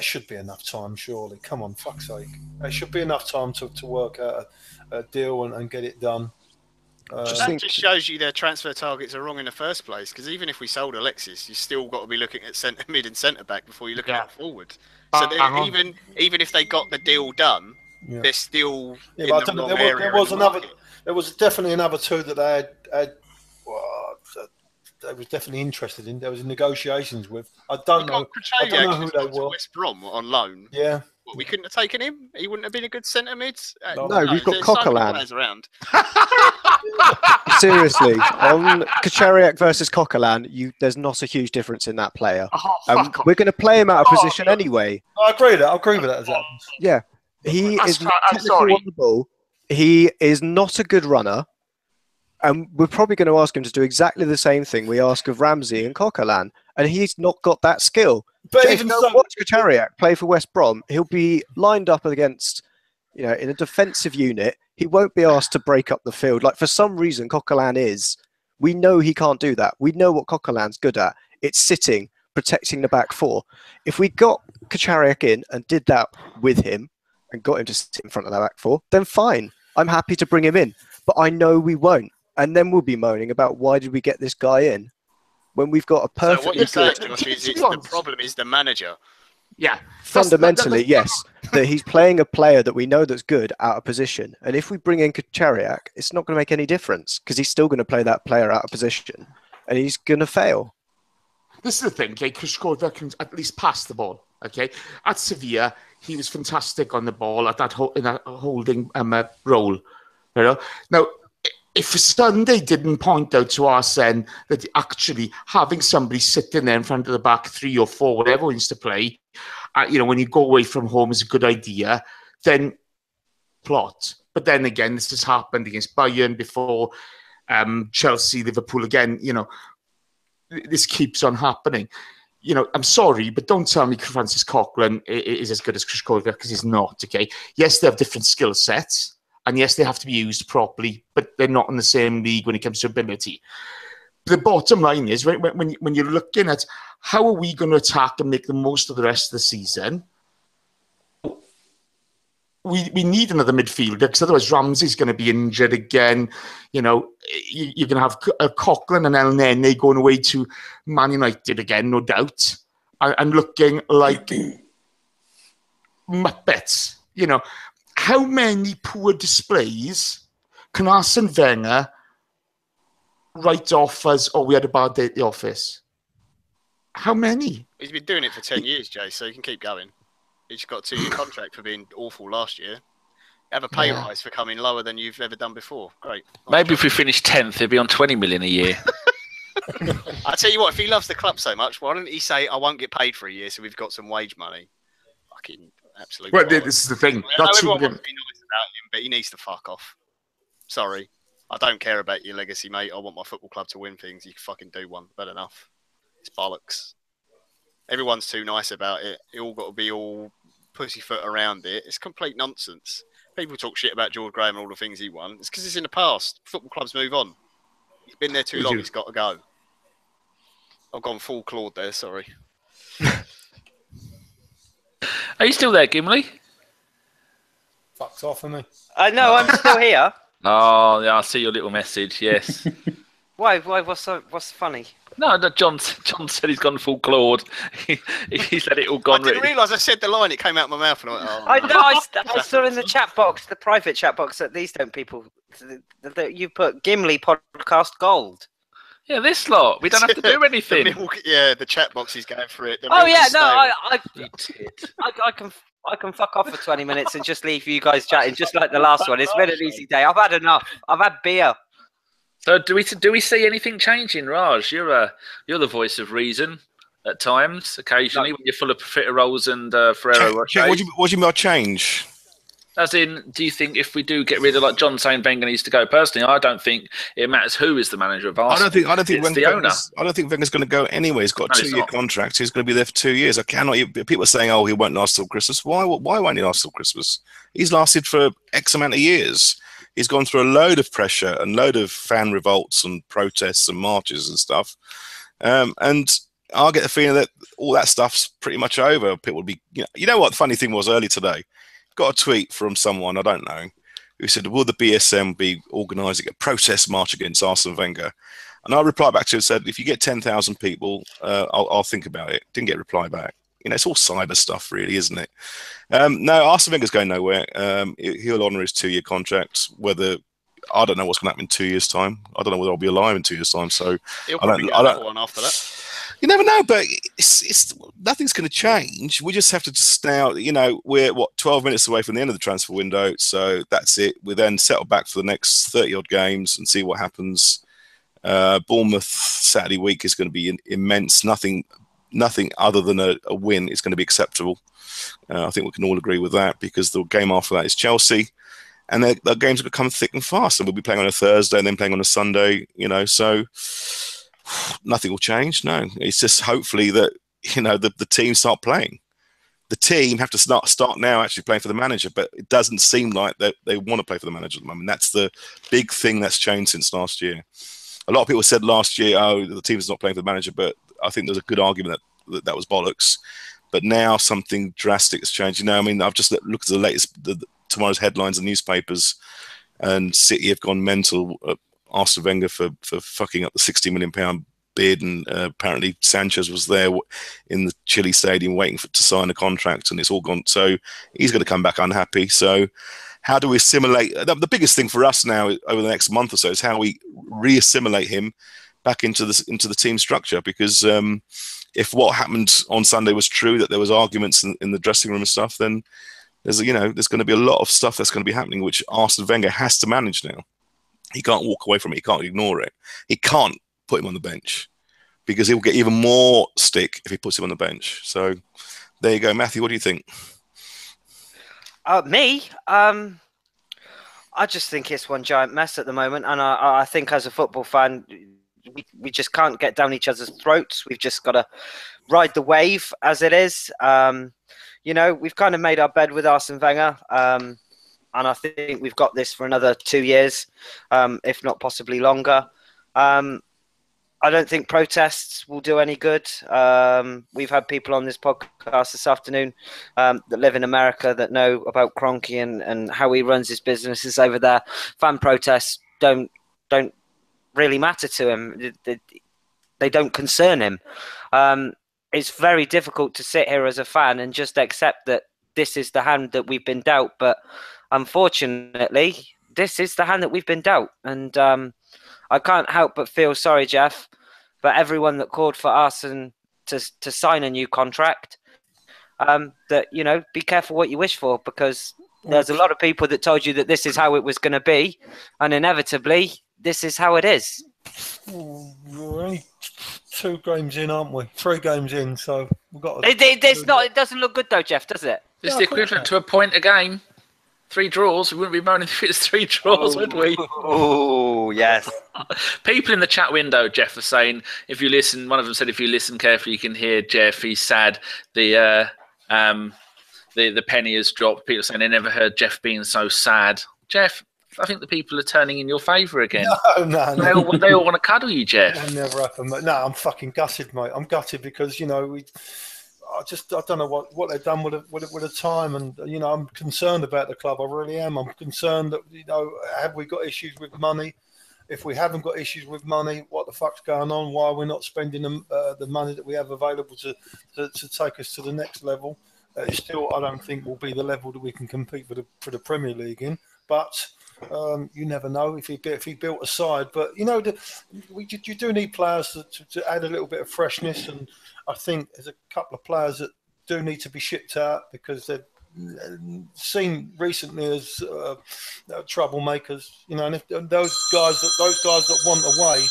should be enough time, surely. Come on, fuck's sake. It should be enough time to work out a deal and get it done. That just shows you their transfer targets are wrong in the first place, because even if we sold Alexis, you still got to be looking at centre mid and centre back before you look at forward. So even if they got the deal done, they're still in the wrong area. There was definitely another 2 that they had they was definitely interested in. There was negotiations with. I don't know who they were. West Brom on loan. Yeah. What, we couldn't have taken him? He wouldn't have been a good centre mid? No, we've got Coquelin. So around. Seriously, on Kachariak versus Coquelin, there's not a huge difference in that player. We're going to play him out of position anyway. I agree with that. I agree with that. Yeah. He is technically on the ball. He is not a good runner. And we're probably going to ask him to do exactly the same thing we ask of Ramsay and Coquelin. And he's not got that skill. But even so, watch Kachariak play for West Brom. He'll be lined up against, in a defensive unit. He won't be asked to break up the field. Like, for some reason, Coquelin is. We know he can't do that. We know what Coquelin's good at. It's sitting, protecting the back 4. If we got Kachariak in and did that with him and got him to sit in front of that back 4, then fine. I'm happy to bring him in. But I know we won't. And then we'll be moaning about, why did we get this guy in? when we've got a So perfect. what you're saying, to Josh, is be the honest- problem is the manager. Yeah. Fundamentally, yes, that he's playing a player that we know that's good out of position. And if we bring in Kachariak, it's not going to make any difference because he's still going to play that player out of position and he's going to fail. This is the thing, okay? Krzysztof can at least pass the ball, okay? At Sevilla, he was fantastic on the ball at that in that holding role, you know? Now, if Sunday didn't point out to us then that actually having somebody sitting there in front of the back 3 or 4, whatever he wants to play, you know, when you go away from home is a good idea, then plot. But then again, this has happened against Bayern before, Chelsea, Liverpool again, you know, this keeps on happening. You know, I'm sorry, but don't tell me Francis Coquelin is as good as Krzysztof because he's not, okay? Yes, they have different skill sets, and yes, they have to be used properly, but they're not in the same league when it comes to ability. The bottom line is, when you're looking at how are we going to attack and make the most of the rest of the season, we need another midfielder because otherwise Ramsay's going to be injured again. You know, you're going to have Coquelin and El Nene going away to Man United again, no doubt, and looking like Muppets. You know, how many poor displays can Arsene Wenger write off as, oh, we had a bad day at the office? How many? He's been doing it for 10 years, Jay, so you can keep going. He's got a 2-year contract for being awful last year. Have a pay rise for coming lower than you've ever done before. Great. Maybe if we finish 10th, he'll be on 20 million a year. I tell you what, if he loves the club so much, why don't he say, I won't get paid for a year, so we've got some wage money? Fucking absolutely. Well, this is the thing. I know everyone wants to be nice about him, but he needs to fuck off. Sorry. I don't care about your legacy, mate. I want my football club to win things. You can fucking do one. Bad enough. It's bollocks. Everyone's too nice about it. It all got to be all pussyfoot around it. It's complete nonsense. People talk shit about George Graham and all the things he won. It's because it's in the past. Football clubs move on. He's been there too long. He's got to go. I've gone full Claude there. Sorry. Are you still there, Gimli? Fucked off of me. No, I'm still here. Oh, yeah, I see your little message. Yes. Why? What's funny? No, John said he's gone full Claude. He's let it all gone. I didn't realise I said the line. It came out of my mouth. And I went, oh, I know. I saw in the chat box, the private chat box, that these don't people. You put Gimli podcast gold. Yeah, this lot. We don't have to do anything. The chat box is going for it. Oh yeah, no, I can fuck off for 20 minutes and just leave you guys chatting, just like the last one. It's been an easy day. I've had enough. I've had beer. So do we see anything changing, Raj? You're the voice of reason at times, occasionally, when you're full of Profiteroles and Ferrero Rocher. What do you mean by change? As in, do you think if we do get rid of, like John saying, Wenger needs to go? Personally, I don't think it matters who is the manager of Arsenal. I don't think it's the owner. I don't think Wenger's going to go anyway. He's got a 2-year contract. He's going to be there for 2 years. I cannot. People are saying, "Oh, he won't last till Christmas." Why won't he last till Christmas? He's lasted for X amount of years. He's gone through a load of pressure and load of fan revolts and protests and marches and stuff. And I get the feeling that all that stuff's pretty much over. People will be, you know what? The funny thing was early today, got a tweet from someone I don't know who said, "Will the BSM be organising a protest march against Arsene Wenger?" And I replied back to him and said, "If you get 10,000 people, I'll think about it." Didn't get a reply back. It's all cyber stuff, really, isn't it? No, Arsene Wenger's going nowhere. He'll honour his 2-year contract. I don't know what's going to happen in 2 years' time. I don't know whether I'll be alive in 2 years' time. So he'll probably get another one after that. You never know, but it's nothing's going to change. We just have to just now, we're 12 minutes away from the end of the transfer window, so that's it. We then settle back for the next 30-odd games and see what happens. Bournemouth Saturday week is going to be immense. Nothing other than a win is going to be acceptable. I think we can all agree with that, because the game after that is Chelsea, and the games are going to come thick and fast, and we'll be playing on a Thursday and then playing on a Sunday, so nothing will change. No, it's just hopefully that, the team start playing. The team have to start now actually playing for the manager, but it doesn't seem like that they want to play for the manager at the moment. That's the big thing that's changed since last year. A lot of people said last year, oh, the team's not playing for the manager, but I think there's a good argument that was bollocks. But now something drastic has changed. I've just looked at the latest, tomorrow's headlines in newspapers, and City have gone mental at Arsene Wenger for fucking up the £60 million bid, and apparently Sanchez was there in the Chile stadium waiting to sign a contract, and it's all gone. So he's going to come back unhappy. So how do we assimilate? The biggest thing for us now over the next month or so is how we re-assimilate him back into the team structure, because if what happened on Sunday was true, that there was arguments in the dressing room and stuff, then there's going to be a lot of stuff that's going to be happening, which Arsene Wenger has to manage now. He can't walk away from it. He can't ignore it. He can't put him on the bench, because he'll get even more stick if he puts him on the bench. So there you go. Matthew, what do you think? Me? I just think it's one giant mess at the moment. And I think as a football fan, we just can't get down each other's throats. We've just got to ride the wave as it is. We've kind of made our bed with Arsene Wenger. And I think we've got this for another 2 years, if not possibly longer. I don't think protests will do any good. We've had people on this podcast this afternoon that live in America that know about Kroenke and how he runs his businesses over there. Fan protests don't really matter to him. They don't concern him. It's very difficult to sit here as a fan and just accept that this is the hand that we've been dealt. But unfortunately, this is the hand that we've been dealt. And I can't help but feel sorry, Geoff, but everyone that called for Arsene to sign a new contract, that, be careful what you wish for, because there's a lot of people that told you that this is how it was going to be, and inevitably, this is how it is. We're only 2 games in, aren't we? 3 games in, so we've got. It doesn't look good though, Geoff, does it? It's the equivalent to a point a game. 3 draws. We wouldn't be moaning if it's 3 draws, would we? Oh, yes. People in the chat window, Geoff, are saying, if you listen, one of them said, if you listen carefully, you can hear Geoff. He's sad. The penny has dropped. People are saying they never heard Geoff being so sad. Geoff, I think the people are turning in your favour again. No. They all want to cuddle you, Geoff. That never happened. No, I'm fucking gutted, mate. I'm gutted because, I don't know what they've done with the time, and I'm concerned about the club. I really am. I'm concerned that have we got issues with money? If we haven't got issues with money, what the fuck's going on? Why are we not spending the money that we have available to take us to the next level? Still, I don't think will be the level that we can compete for the Premier League in. But you never know if he built a side. But you do need players to add a little bit of freshness, and I think there's a couple of players that do need to be shipped out because they're seen recently as troublemakers. And if those guys that want away,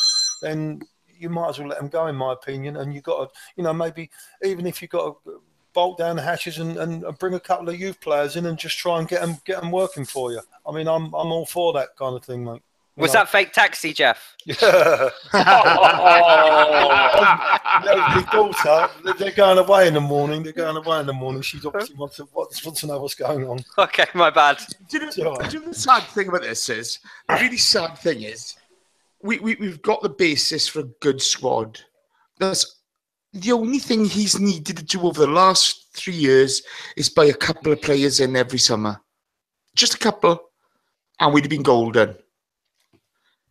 then you might as well let them go, in my opinion. And you got to, maybe even if you got to bolt down the hatches and bring a couple of youth players in and just try and get them working for you. I mean, I'm all for that kind of thing, mate. Was that fake taxi, Geoff? Yeah. My daughter, they're going away in the morning. She obviously wants to know what's going on. Okay, my bad. Do you know the sad thing about this is, the really sad thing is, we've got the basis for a good squad. That's the only thing he's needed to do over the last 3 years is buy a couple of players in every summer. Just a couple, and we'd have been golden.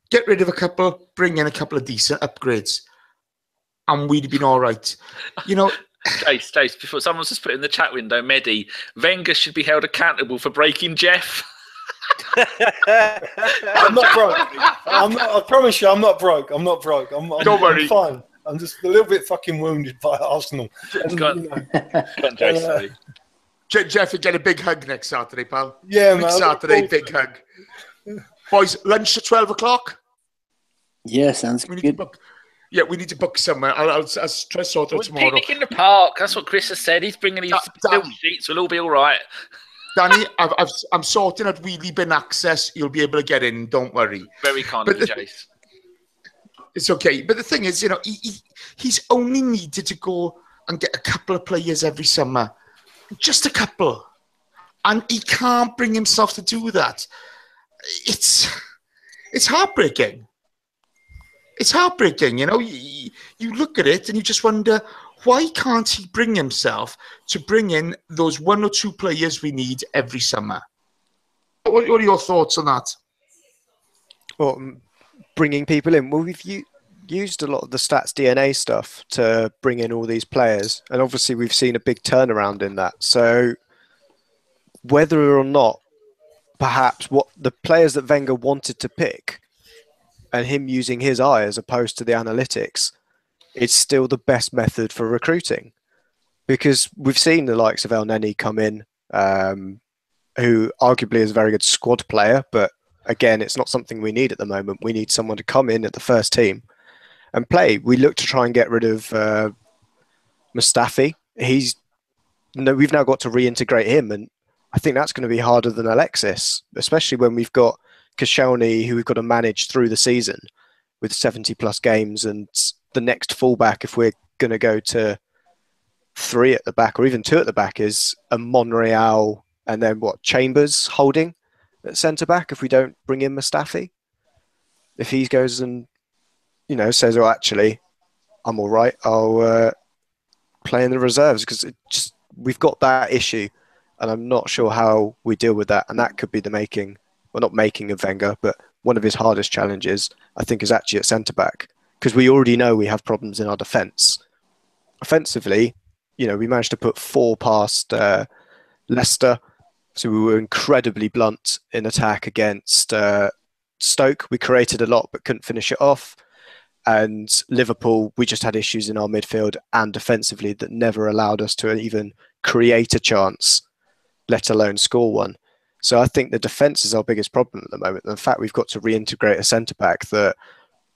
Get rid of a couple, bring in a couple of decent upgrades, and we'd have been all right. Jace, before someone's just put in the chat window, Mehdi, Wenger should be held accountable for breaking Geoff. I'm not broke. I promise you, I'm not broke. Don't worry. I'm fine. I'm just a little bit fucking wounded by Arsenal. Go on, Jace, sorry. Geoff, you get a big hug next Saturday, pal. Yeah, man. Saturday, big hug. Boys, lunch at 12 o'clock? Yeah, sounds good. We need to book somewhere. I'll try to sort out tomorrow. Picnic in the park. That's what Chris has said. He's bringing his film sheets. We'll all be all right. Danny, I'm sorting out wheelie bin access. You'll be able to get in. Don't worry. Very kind of you, Jace. It's okay. But the thing is, he's only needed to go and get a couple of players every summer. Just a couple. And he can't bring himself to do that. It's heartbreaking. It's heartbreaking, You look at it and you just wonder, why can't he bring himself to bring in those 1 or 2 players we need every summer? What are your thoughts on that? Well, bringing people in. Well, used a lot of the stats DNA stuff to bring in all these players, and obviously we've seen a big turnaround in that. So whether or not perhaps what the players that Wenger wanted to pick and him using his eye as opposed to the analytics is still the best method for recruiting, because we've seen the likes of El Neni come in, who arguably is a very good squad player, but again, it's not something we need at the moment. We need someone to come in at the first team and play. We look to try and get rid of Mustafi. We've now got to reintegrate him, and I think that's going to be harder than Alexis, especially when we've got Koscielny, who we've got to manage through the season with 70 plus games, and the next fullback, if we're going to go to 3 at the back or even 2 at the back, is a Monreal, and then Chambers holding at centre back if we don't bring in Mustafi. If he goes and says, "Oh, actually, I'm all right. I'll play in the reserves," because we've got that issue, and I'm not sure how we deal with that. And that could be the not making of Wenger, but one of his hardest challenges, I think, is actually at centre back, because we already know we have problems in our defence. Offensively, we managed to put 4 past Leicester, so we were incredibly blunt in attack against Stoke. We created a lot but couldn't finish it off. And Liverpool, we just had issues in our midfield and defensively that never allowed us to even create a chance, let alone score one. So I think the defence is our biggest problem at the moment. And in fact, we've got to reintegrate a centre-back that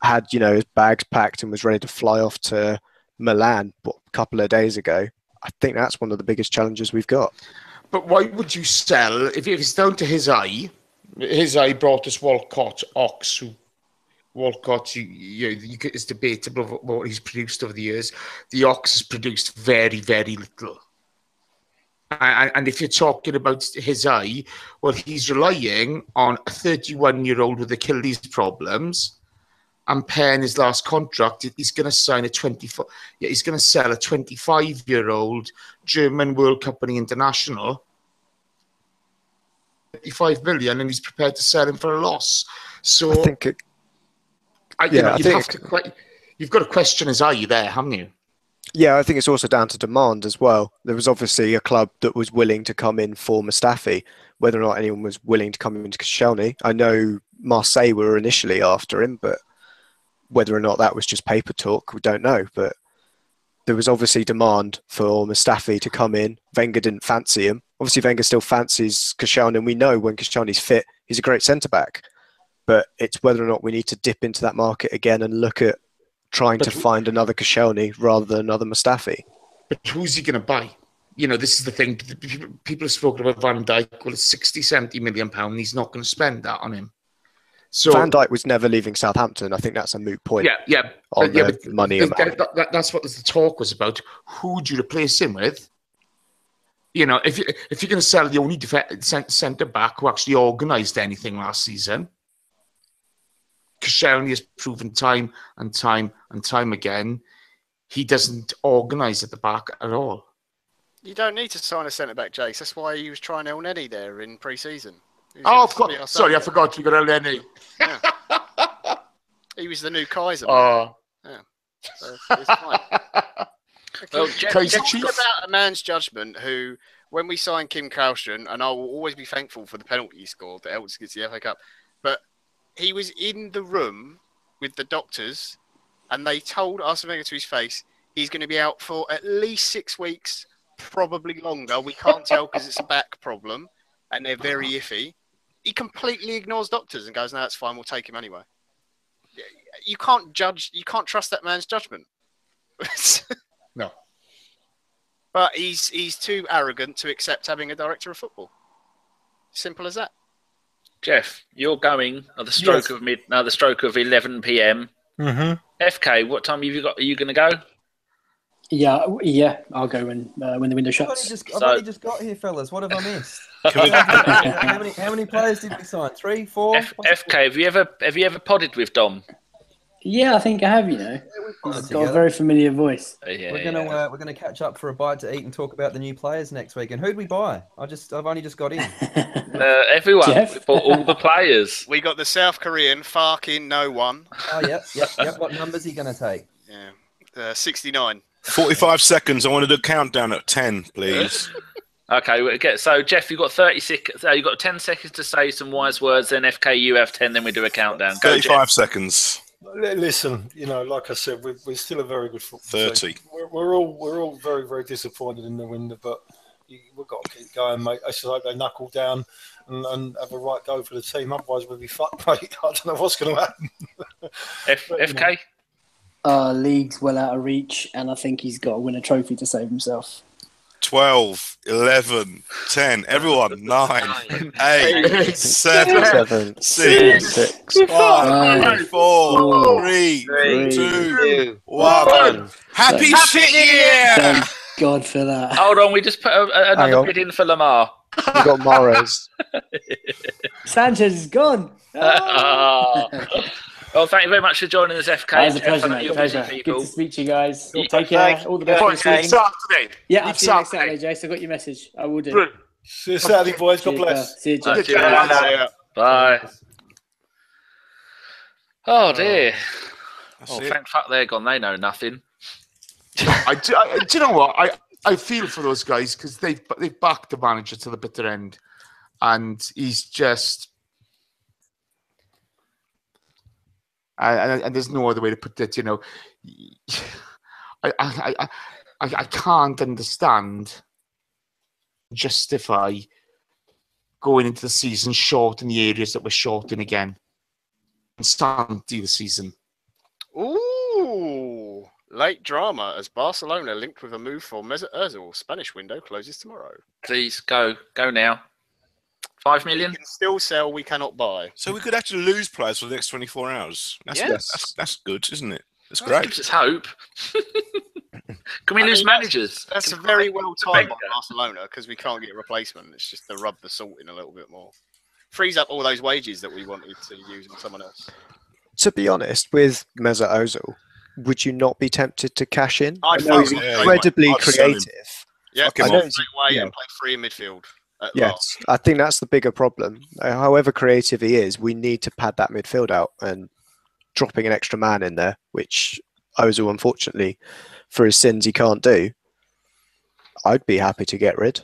had, his bags packed and was ready to fly off to Milan a couple of days ago. I think that's one of the biggest challenges we've got. But why would you sell, if it's down to his eye brought us Walcott, Walcott, it's debatable what he's produced over the years. The Ox has produced very, very little. And if you're talking about his eye, well, he's relying on a 31-year-old with Achilles problems, and paying his last contract, he's going to sign he's going to sell a 25-year-old German World Cup winning international, 55 million, and he's prepared to sell him for a loss. So I think you've got to question his eye there, haven't you? Yeah, I think it's also down to demand as well. There was obviously a club that was willing to come in for Mustafi. Whether or not anyone was willing to come into Koscielny, I know Marseille were initially after him, but whether or not that was just paper talk, we don't know. But there was obviously demand for Mustafi to come in. Wenger didn't fancy him. Obviously, Wenger still fancies Koscielny, and we know when Koscielny's fit, he's a great centre-back. But it's whether or not we need to dip into that market again and look at trying to find another Koscielny rather than another Mustafi. But who's he going to buy? This is the thing. People have spoken about Van Dijk. Well, it's 60, 70 million pounds. He's not going to spend that on him. So Van Dijk was never leaving Southampton. I think that's a moot point. But money amount. That's what the talk was about. Who would you replace him with? If you're going to sell the only centre back who actually organised anything last season, Koscielny has proven time and time and time again he doesn't organise at the back at all. You don't need to sign a centre back, Jace. That's why he was trying El Neni there in pre-season. Oh, of course. Sorry, I forgot you got El Neni. Yeah. He was the new Kaiser. Oh. Yeah. So it's fine. Well, talking about a man's judgment who, when we signed Kim Kallström, and I will always be thankful for the penalty he scored that helped us get the FA Cup, but he was in the room with the doctors, and they told Arsene Wenger to his face, he's going to be out for at least 6 weeks, probably longer. We can't tell because it's a back problem, and they're very iffy. He completely ignores doctors and goes, no, that's fine, we'll take him anyway. You can't trust that man's judgment. No. But he's too arrogant to accept having a director of football. Simple as that. Geoff, you're going at the stroke of 11 p.m. Mm-hmm. FK, what time have you got? Are you going to go? Yeah, I'll go when the window shuts. I've only just got here, fellas. What have I missed? How many players did we sign? 3, 4? FK, have you ever podded with Dom? Yeah, I think I have. You know, got he's it got a together. very familiar voice. Yeah, We're gonna catch up for a bite to eat and talk about the new players next week. And who'd we buy? I've only just got in. everyone. Jeff? We bought all the players. We got the South Korean Farkin No One. Oh, yep. What numbers are you gonna take? Yeah, 69. 45 seconds. I want to do a countdown at 10, please. Okay, so Jeff, you've got 36. You've got 10 seconds to say some wise words. Then FK, you have 10. Then we do a countdown. Go, 35 Jeff. seconds. Listen, like I said, we're still a very good football 30. team. We're all very, very disappointed in the window, but we've got to keep going, mate. I just hope they knuckle down and have a right go for the team. Otherwise, we'll be fucked, mate. I don't know what's going to happen. FK? League's well out of reach, and I think he's got to win a trophy to save himself. 12, 11, 10. Everyone. 9, 8, 7, 6, 5, 4, 3, 2, 1. Happy shit year! Thank God for that. Hold on, we just put another bid in for Lemar. You got Morris. Sanchez is gone. Well, thank you very much for joining us, FK. It's a pleasure, mate. You're Pleasure. busy Good people. to speak to you guys. Take care. All the best. Boys, for the next season. Saturday. Yeah, I'll see you next Saturday, Jace. I got your message. I will do. Brilliant. See you Saturday, boys. God Cheers, bless. pal. See you, Jace. Cheers. Bye. Oh, dear. Thank fuck they're gone. They know nothing. Do you know what? I feel for those guys because they've backed the manager to the bitter end, and he's just. And there's no other way to put it. I can't understand, justify going into the season short in the areas that we're short in again, and start the season. Ooh, late drama as Barcelona linked with a move for Mesut Ozil. Spanish window closes tomorrow. Please go now. 5 million. We can still sell. We cannot buy. So we could actually lose players for the next 24 hours. That's good, isn't it? That's That great. gives us hope. Can we lose managers? That's very well timed by Barcelona because we can't get a replacement. It's just to rub the salt in a little bit more. Frees up all those wages that we wanted to use on someone else. To be honest, with Mesut Ozil, would you not be tempted to cash in? I'd I know he's fuck him. incredibly I'd sell him. creative. Yeah, Fuck him I know off. he's- straight away yeah. and play free in midfield. at Yes, last. I think that's the bigger problem. However creative he is, we need to pad that midfield out, and dropping an extra man in there, which Ozil, unfortunately, for his sins, he can't do. I'd be happy to get rid.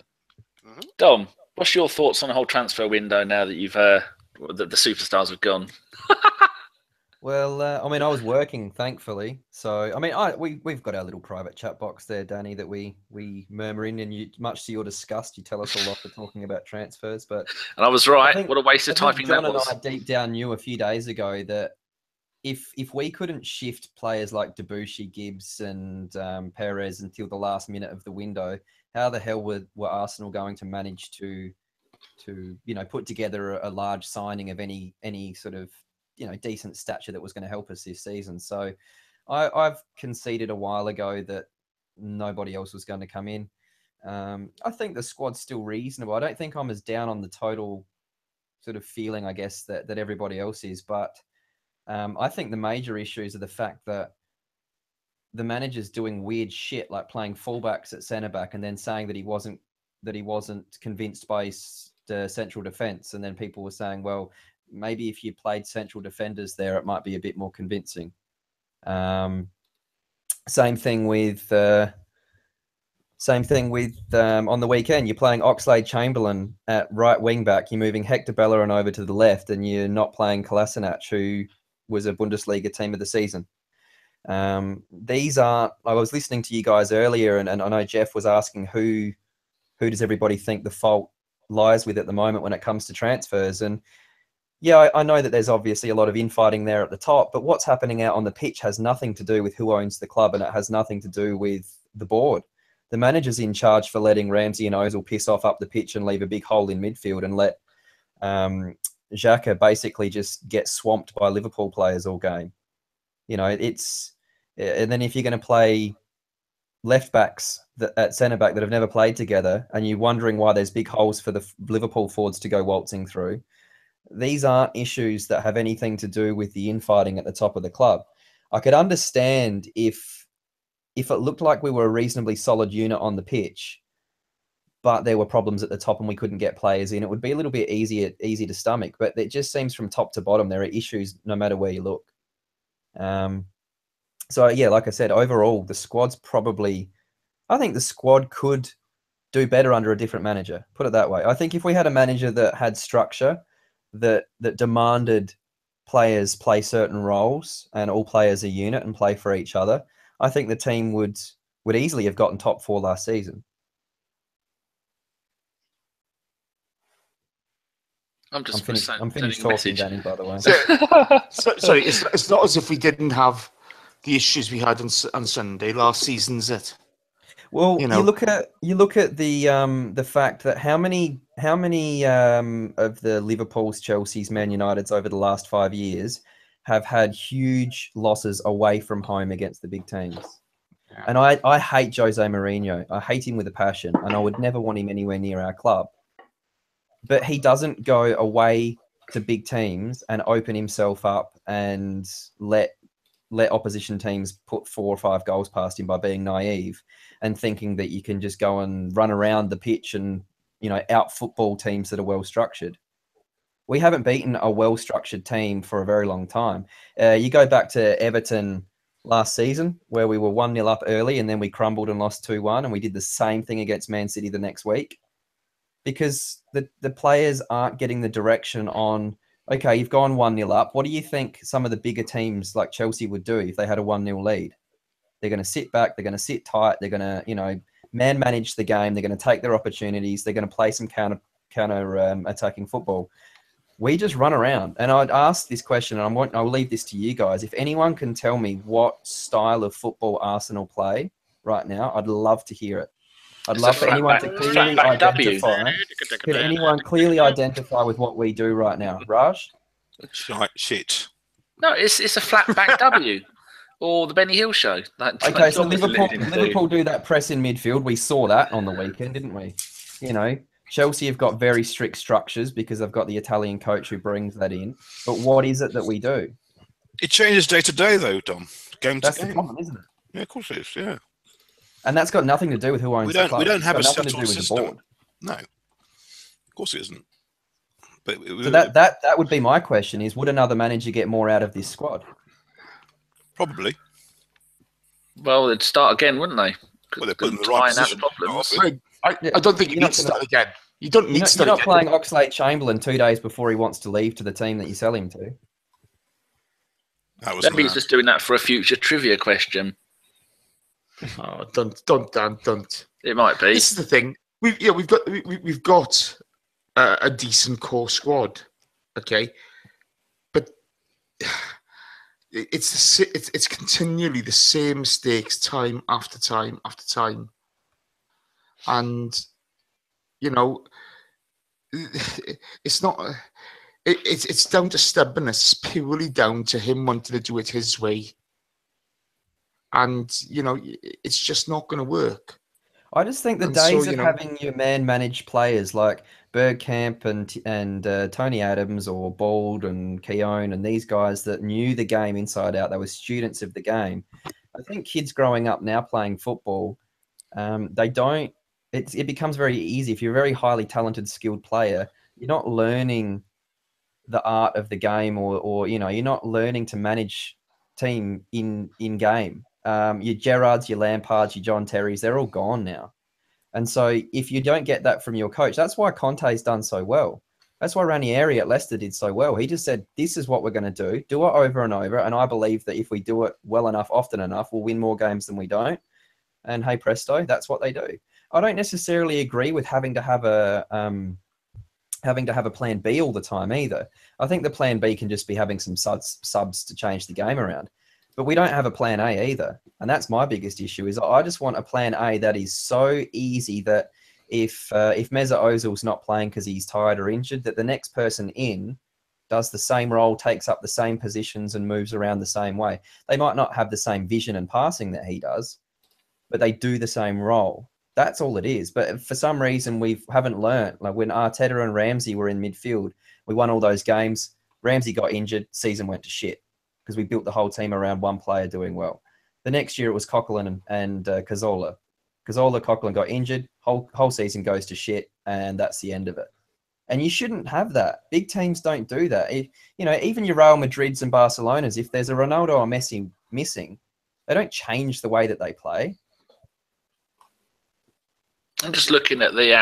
Dom, what's your thoughts on the whole transfer window now that you've the superstars have gone? Well, I mean, I was working, thankfully. So, I mean, we've got our little private chat box there, Danny, that we murmur in, and you, much to your disgust, you tell us a lot for talking about transfers. But And I was right. think- What a waste of I think typing John that was. and I deep down knew a few days ago that if we couldn't shift players like Debussy, Gibbs, and Perez until the last minute of the window, how the hell were Arsenal going to manage to put together a large signing of any sort of decent stature that was going to help us this season? So I've conceded a while ago that nobody else was going to come in. I think the squad's still reasonable. I don't think I'm as down on the total sort of feeling, I guess, that everybody else is. But I think the major issues are the fact that the manager's doing weird shit, like playing fullbacks at centre back and then saying that he wasn't convinced by the central defence. And then people were saying, well, maybe if you played central defenders there, it might be a bit more convincing. Same thing with on the weekend, you're playing Oxlade-Chamberlain at right wing back. You're moving Hector Bellerin over to the left, and you're not playing Kolasinac, who was a Bundesliga team of the season. These aren't. I was listening to you guys earlier, and I know Geoff was asking who does everybody think the fault lies with at the moment when it comes to transfers. And yeah, I know that there's obviously a lot of infighting there at the top, but what's happening out on the pitch has nothing to do with who owns the club, and it has nothing to do with the board. The manager's in charge for letting Ramsay and Ozil piss off up the pitch and leave a big hole in midfield and let Xhaka basically just get swamped by Liverpool players all game. And then if you're going to play left backs at centre back that have never played together, and you're wondering why there's big holes for the Liverpool forwards to go waltzing through, these aren't issues that have anything to do with the infighting at the top of the club. I could understand if it looked like we were a reasonably solid unit on the pitch, but there were problems at the top and we couldn't get players in. It would be a little bit easy to stomach, but it just seems from top to bottom there are issues no matter where you look. So yeah, like I said, overall the squad's probably. I think the squad could do better under a different manager. Put it that way. I think if we had a manager that had structure, that demanded players play certain roles and all players a unit and play for each other, I think the team would easily have gotten top 4 last season. I'm finished sending a talking, message. Danny, by the way. Sorry, it's not as if we didn't have the issues we had on Sunday last season, is it? Well, you look at the fact that how many of the Liverpools, Chelsea's, Man United's over the last 5 years have had huge losses away from home against the big teams. Yeah. And I hate Jose Mourinho. I hate him with a passion, and I would never want him anywhere near our club. But he doesn't go away to big teams and open himself up and let opposition teams put 4 or 5 goals past him by being naive and thinking that you can just go and run around the pitch and, out football teams that are well structured. We haven't beaten a well structured team for a very long time. You go back to Everton last season where we were 1-0 up early and then we crumbled and lost 2-1, and we did the same thing against Man City the next week because the players aren't getting the direction on, okay, you've gone 1-0 up. What do you think some of the bigger teams like Chelsea would do if they had a 1-0 lead? They're going to sit back. They're going to sit tight. They're going to, man manage the game. They're going to take their opportunities. They're going to play some counter attacking football. We just run around. And I'd ask this question, and I'll leave this to you guys. If anyone can tell me what style of football Arsenal play right now, I'd love to hear it. I'd love for anyone to clearly identify. Can anyone clearly identify with what we do right now? Raj? Shit. No, it's a flat back W. Or the Benny Hill show. Okay, so Liverpool do that press in midfield. We saw that on the weekend, didn't we? Chelsea have got very strict structures because they've got the Italian coach who brings that in. But what is it that we do? It changes day to day, though, Dom. Game to game. That's the problem, isn't it? Yeah, of course it is, yeah. And that's got nothing to do with who owns the club. We don't have a nothing to settled do with system. the board. No, of course it isn't. But so that would be my question: is would another manager get more out of this squad? Probably. Well, they'd start again, wouldn't they? Well, they're putting the right position. I don't think you need to start again. You don't need to start again. You're not playing Oxlade-Chamberlain 2 days before he wants to leave to the team that you sell him to. Maybe he's just doing that for a future trivia question. Oh, don't. It might be. This is the thing. We've got a decent core squad, okay, but it's continually the same mistakes time after time after time, and it's not. It's down to stubbornness. It's purely down to him wanting to do it his way. And, it's just not going to work. I just think the days of having your man-managed players like Bergkamp and Tony Adams or Bald and Keown and these guys that knew the game inside out, they were students of the game. I think kids growing up now playing football, they don't. It becomes very easy. If you're a very highly talented, skilled player, you're not learning the art of the game or you're not learning to manage team in game. Your Gerrards, your Lampards, your John Terrys, they're all gone now. And so if you don't get that from your coach, that's why Conte's done so well. That's why Ranieri at Leicester did so well. He just said, this is what we're going to do it over and over. And I believe that if we do it well enough, often enough, we'll win more games than we don't. And hey, presto, that's what they do. I don't necessarily agree with having to have a plan B all the time either. I think the plan B can just be having some subs to change the game around. But we don't have a plan A either. And that's my biggest issue is I just want a plan A that is so easy that if Mesut Ozil's not playing because he's tired or injured, that the next person in does the same role, takes up the same positions and moves around the same way. They might not have the same vision and passing that he does, but they do the same role. That's all it is. But for some reason, we haven't learned. Like when Arteta and Ramsay were in midfield, we won all those games. Ramsay got injured, season went to shit. because we built the whole team around one player doing well. The next year it was Coquelin and Cazorla. Coquelin got injured, whole season goes to shit, and that's the end of it. And you shouldn't have that. Big teams don't do that. Even your Real Madrids and Barcelonas, if there's a Ronaldo or Messi missing, they don't change the way that they play. I'm just looking at the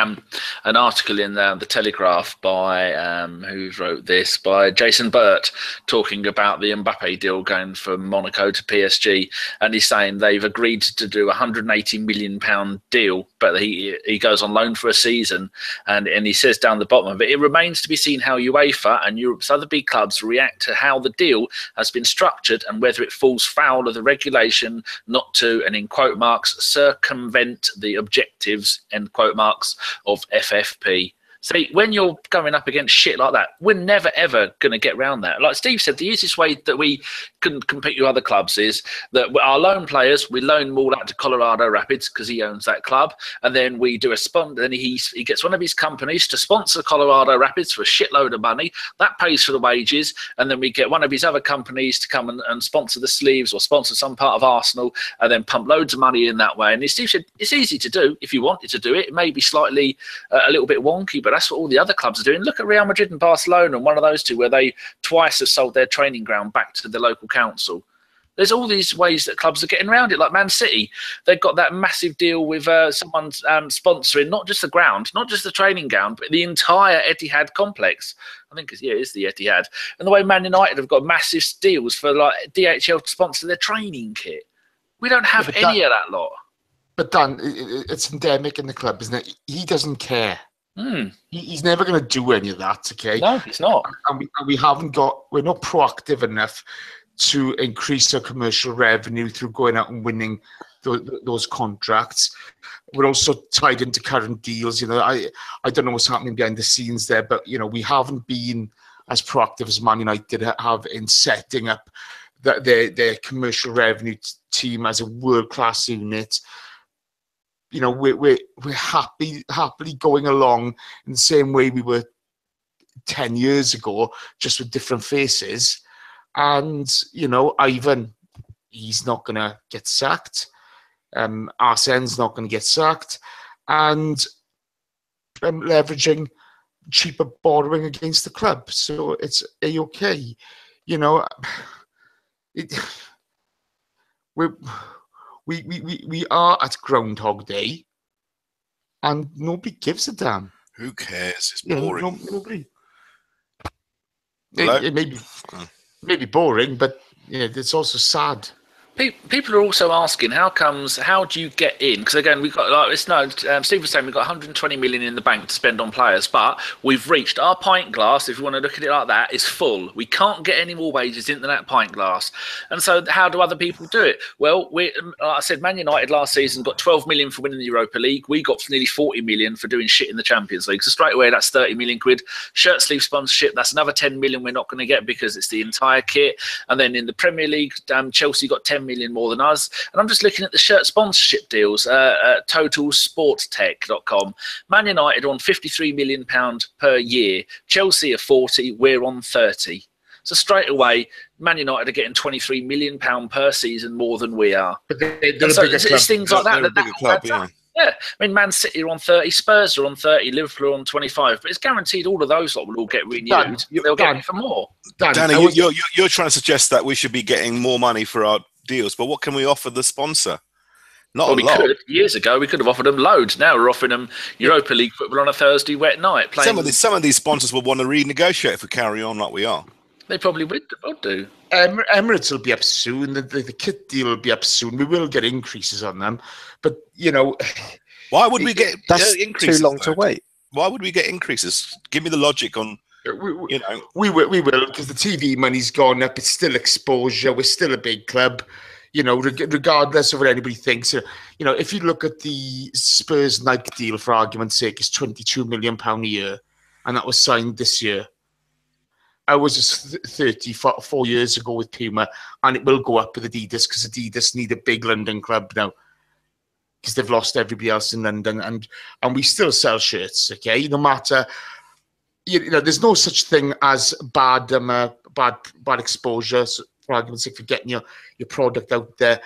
an article in the Telegraph by who wrote this, by Jason Burt, talking about the Mbappe deal going from Monaco to PSG, and he's saying they've agreed to do a £180 million deal, but he goes on loan for a season, and he says down the bottom of it, it remains to be seen how UEFA and Europe's other big clubs react to how the deal has been structured and whether it falls foul of the regulation not to, and in quote marks, circumvent the objectives, end quote marks, of FFP. See, when you're going up against shit like that, we're never, ever going to get around that. Like Steve said, the easiest way that we can compete with other clubs is that our loan players, we loan them all out to Colorado Rapids because he owns that club. And then we do a sponsor. Then he gets one of his companies to sponsor Colorado Rapids for a shitload of money. That pays for the wages. And then we get one of his other companies to come and sponsor the sleeves or sponsor some part of Arsenal and then pump loads of money in that way. And Steve said, it's easy to do if you wanted to do it. It may be slightly a little bit wonky, but that's what all the other clubs are doing. Look at Real Madrid and Barcelona, and one of those two where they twice have sold their training ground back to the local council. There's all these ways that clubs are getting around it. Like Man City, they've got that massive deal with someone sponsoring not just the ground, not just the training ground, but the entire Etihad complex. I think it's the Etihad. And the way Man United have got massive deals for like DHL to sponsor their training kit. We don't have any of that lot. But Dan, it's endemic in the club, isn't it? He doesn't care. He's never going to do any of that, okay? No, he's not. And we're not proactive enough to increase our commercial revenue through going out and winning those contracts. We're also tied into current deals. I don't know what's happening behind the scenes there, but we haven't been as proactive as Man United have in setting up their commercial revenue team as a world-class unit. We're happily going along in the same way we were 10 years ago, just with different faces. And, Ivan, he's not going to get sacked. Arsene's not going to get sacked. And leveraging cheaper borrowing against the club. So it's A-okay. We are at Groundhog Day, and nobody gives a damn. Who cares? It's boring. Nobody. It may be boring, but it's also sad. People are also asking, how do you get in? Because again, we've got Steve was saying we've got 120 million in the bank to spend on players, but we've reached our pint glass, if you want to look at it like that, is full. We can't get any more wages into that pint glass. And so how do other people do it? Well, like I said, Man United last season got 12 million for winning the Europa League. We got nearly 40 million for doing shit in the Champions League. So straight away, that's 30 million quid. Shirt sleeve sponsorship, that's another 10 million we're not going to get because it's the entire kit. And then in the Premier League, Chelsea got 10 million more than us. And I'm just looking at the shirt sponsorship deals at totalsporttech.com. Man United on £53 million per year. Chelsea are 40, we're on 30. So straight away, Man United are getting £23 million per season more than we are. But they're it's things like that. Yeah, I mean, Man City are on 30, Spurs are on 30, Liverpool are on 25, but it's guaranteed all of those lot will all get renewed. They'll get it for more. Danny, you're trying to suggest that we should be getting more money for our deals, but what can we offer the sponsor? We could. Years ago, we could have offered them loads. Now we're offering them Europa League football on a Thursday wet night. Some of these sponsors will want to renegotiate if we carry on like we are. They probably would do. Emirates will be up soon. The kit deal will be up soon. We will get increases on them. But, why would we get increases? Too long to wait. Why would we get increases? Give me the logic on, We will, because the TV money's gone up. It's still exposure. We're still a big club. Regardless of what anybody thinks. If you look at the Spurs Nike deal, for argument's sake, it's £22 million a year. And that was signed this year. I was just 34 years ago with Puma, and it will go up with Adidas because Adidas need a big London club now because they've lost everybody else in London, and we still sell shirts. Okay, no matter, there's no such thing as bad exposure for argument's sake, for getting your product out there.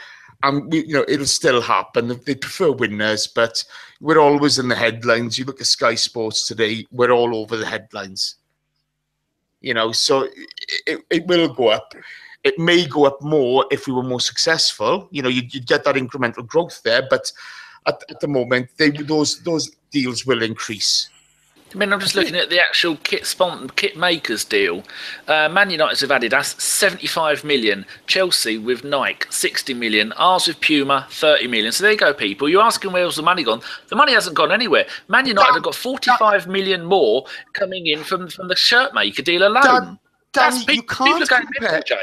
And it'll still happen. They prefer winners, but we're always in the headlines. You look at Sky Sports today; we're all over the headlines. So it will go up. It may go up more if we were more successful. You'd get that incremental growth there, but at the moment, those deals will increase. I mean, I'm just looking at the actual kit makers deal. Man United have added us 75 million. Chelsea with Nike 60 million. Ours with Puma 30 million. So there you go, people. You're asking where's the money gone? The money hasn't gone anywhere. Man United have got 45 million more coming in from the shirt maker deal alone. People are going mental, Jay.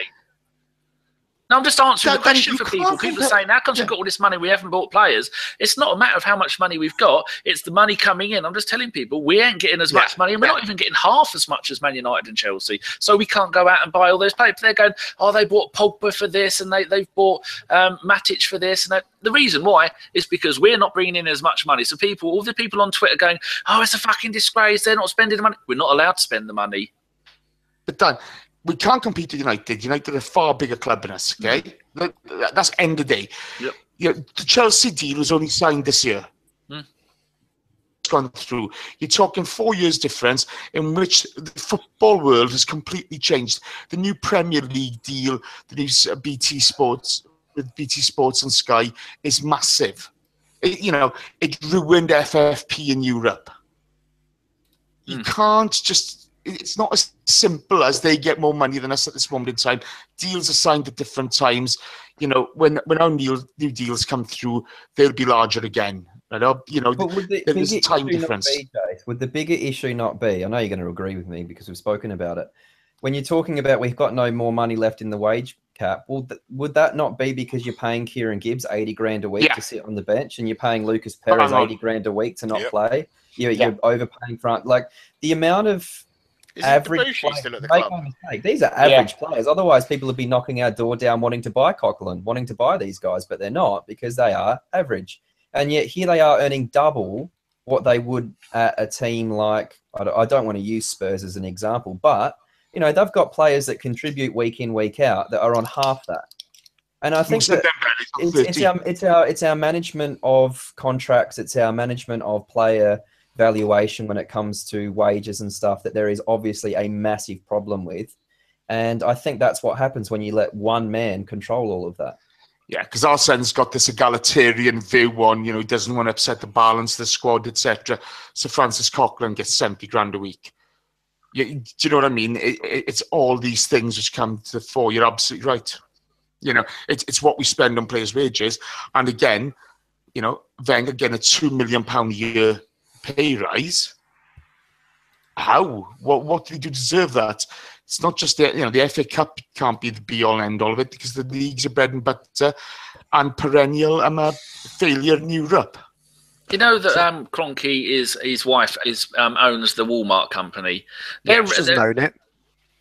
No, I'm just answering the question for people. People are saying, how come we've got all this money, we haven't bought players? It's not a matter of how much money we've got. It's the money coming in. I'm just telling people we ain't getting as much money, and we're not even getting half as much as Man United and Chelsea. So we can't go out and buy all those players. They're going, they bought Pogba for this, and they've bought Matic for this. And the reason why is because we're not bringing in as much money. So all the people on Twitter going, it's a fucking disgrace. They're not spending the money. We're not allowed to spend the money. But Dan, we can't compete with United. United are a far bigger club than us, okay? That's end of the day. Yep. The Chelsea deal was only signed this year. It's gone through. You're talking 4 years difference in which the football world has completely changed. The new Premier League deal, the new BT Sports, with BT Sports and Sky is massive. It ruined FFP in Europe. You can't just... It's not as simple as they get more money than us at this moment in time. Deals are signed at different times. When our new deals come through, they'll be larger again. There's a time difference. Would the bigger issue not be? I know you're going to agree with me because we've spoken about it. When you're talking about we've got no more money left in the wage cap, would that not be because you're paying Kieran Gibbs 80 grand a week to sit on the bench, and you're paying Lucas Perez 80 grand a week to not play? You're overpaying for the amount of average players. These are average players. Otherwise, people would be knocking our door down wanting to buy Coquelin, wanting to buy these guys, but they're not because they are average. And yet here they are earning double what they would at a team like, I don't want to use Spurs as an example, but, they've got players that contribute week in, week out that are on half that. And I think that it's our management of contracts, it's our management of player valuation when it comes to wages and stuff that there is obviously a massive problem with. And I think that's what happens when you let one man control all of that. Yeah, because Arsene's got this egalitarian view on, he doesn't want to upset the balance of the squad, etc. So Francis Coquelin gets 70 grand a week. Do you know what I mean? It's all these things which come to the fore. You're absolutely right. It's what we spend on players' wages. And again, Wenger getting a £2 million a year pay rise. How? What do you deserve that? It's not just the FA Cup can't be the be all end all of it because the league's a bread and butter and perennial failure in Europe. You know that Kroenke his wife owns the Walmart company. She doesn't own it.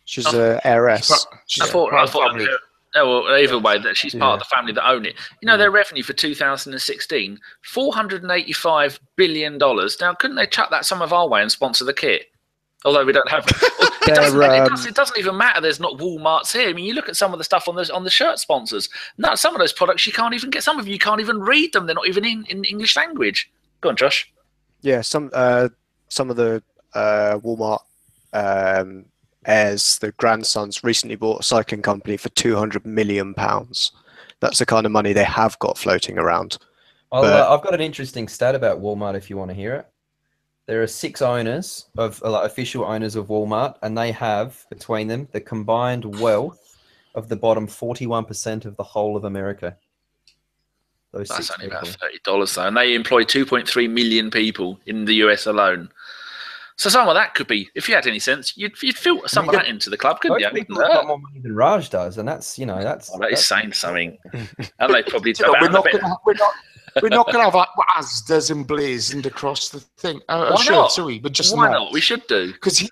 She's an heiress. I thought either way, that she's part of the family that own it. Their revenue for 2016, $485 billion. Now, couldn't they chuck that some of our way and sponsor the kit? Although we don't have it doesn't even matter. There's not Walmarts here. I mean, you look at some of the stuff on the shirt sponsors. No, some of those products you can't even get. Some of you can't even read them. They're not even in English language. Go on, Josh. Yeah, some of the Walmart heirs, the grandsons, recently bought a cycling company for £200 million. That's the kind of money they have got floating around. I've got an interesting stat about Walmart if you want to hear it. There are 6 owners official owners of Walmart, and they have between them the combined wealth of the bottom 41% of the whole of America. That's only about $30 though, and they employ 2.3 million people in the US alone. So some of that could be, if you had any sense, you'd filter some of that into the club, couldn't you? People have got more money than Raj does, and that's that is saying something. And they probably we're not going to have Asda's emblazoned across the thing. Why not? Why not? We should do. Because he's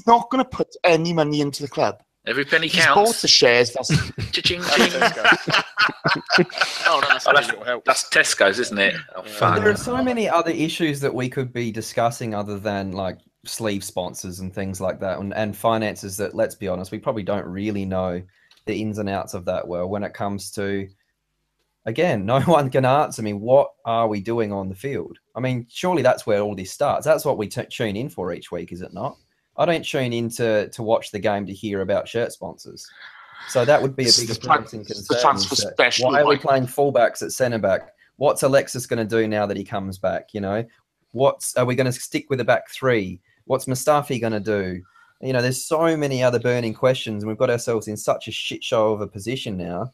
not going to put any money into the club. Every penny counts. He's bought the shares. That's cha-ching, ching. That's Tesco's, isn't it? There are so many other issues that we could be discussing other than like sleeve sponsors and things like that, and finances that, let's be honest, we probably don't really know the ins and outs of that were when it comes to, again, no one can answer me, what are we doing on the field? I mean, surely that's where all this starts. That's what we tune in for each week, is it not? I don't tune in to watch the game to hear about shirt sponsors. So that would be a bigger concern. Why are we playing fullbacks at centre back? What's Alexis going to do now that he comes back? You know, are we going to stick with the back three? What's Mustafi going to do? You know, there's so many other burning questions, and we've got ourselves in such a shit show of a position now.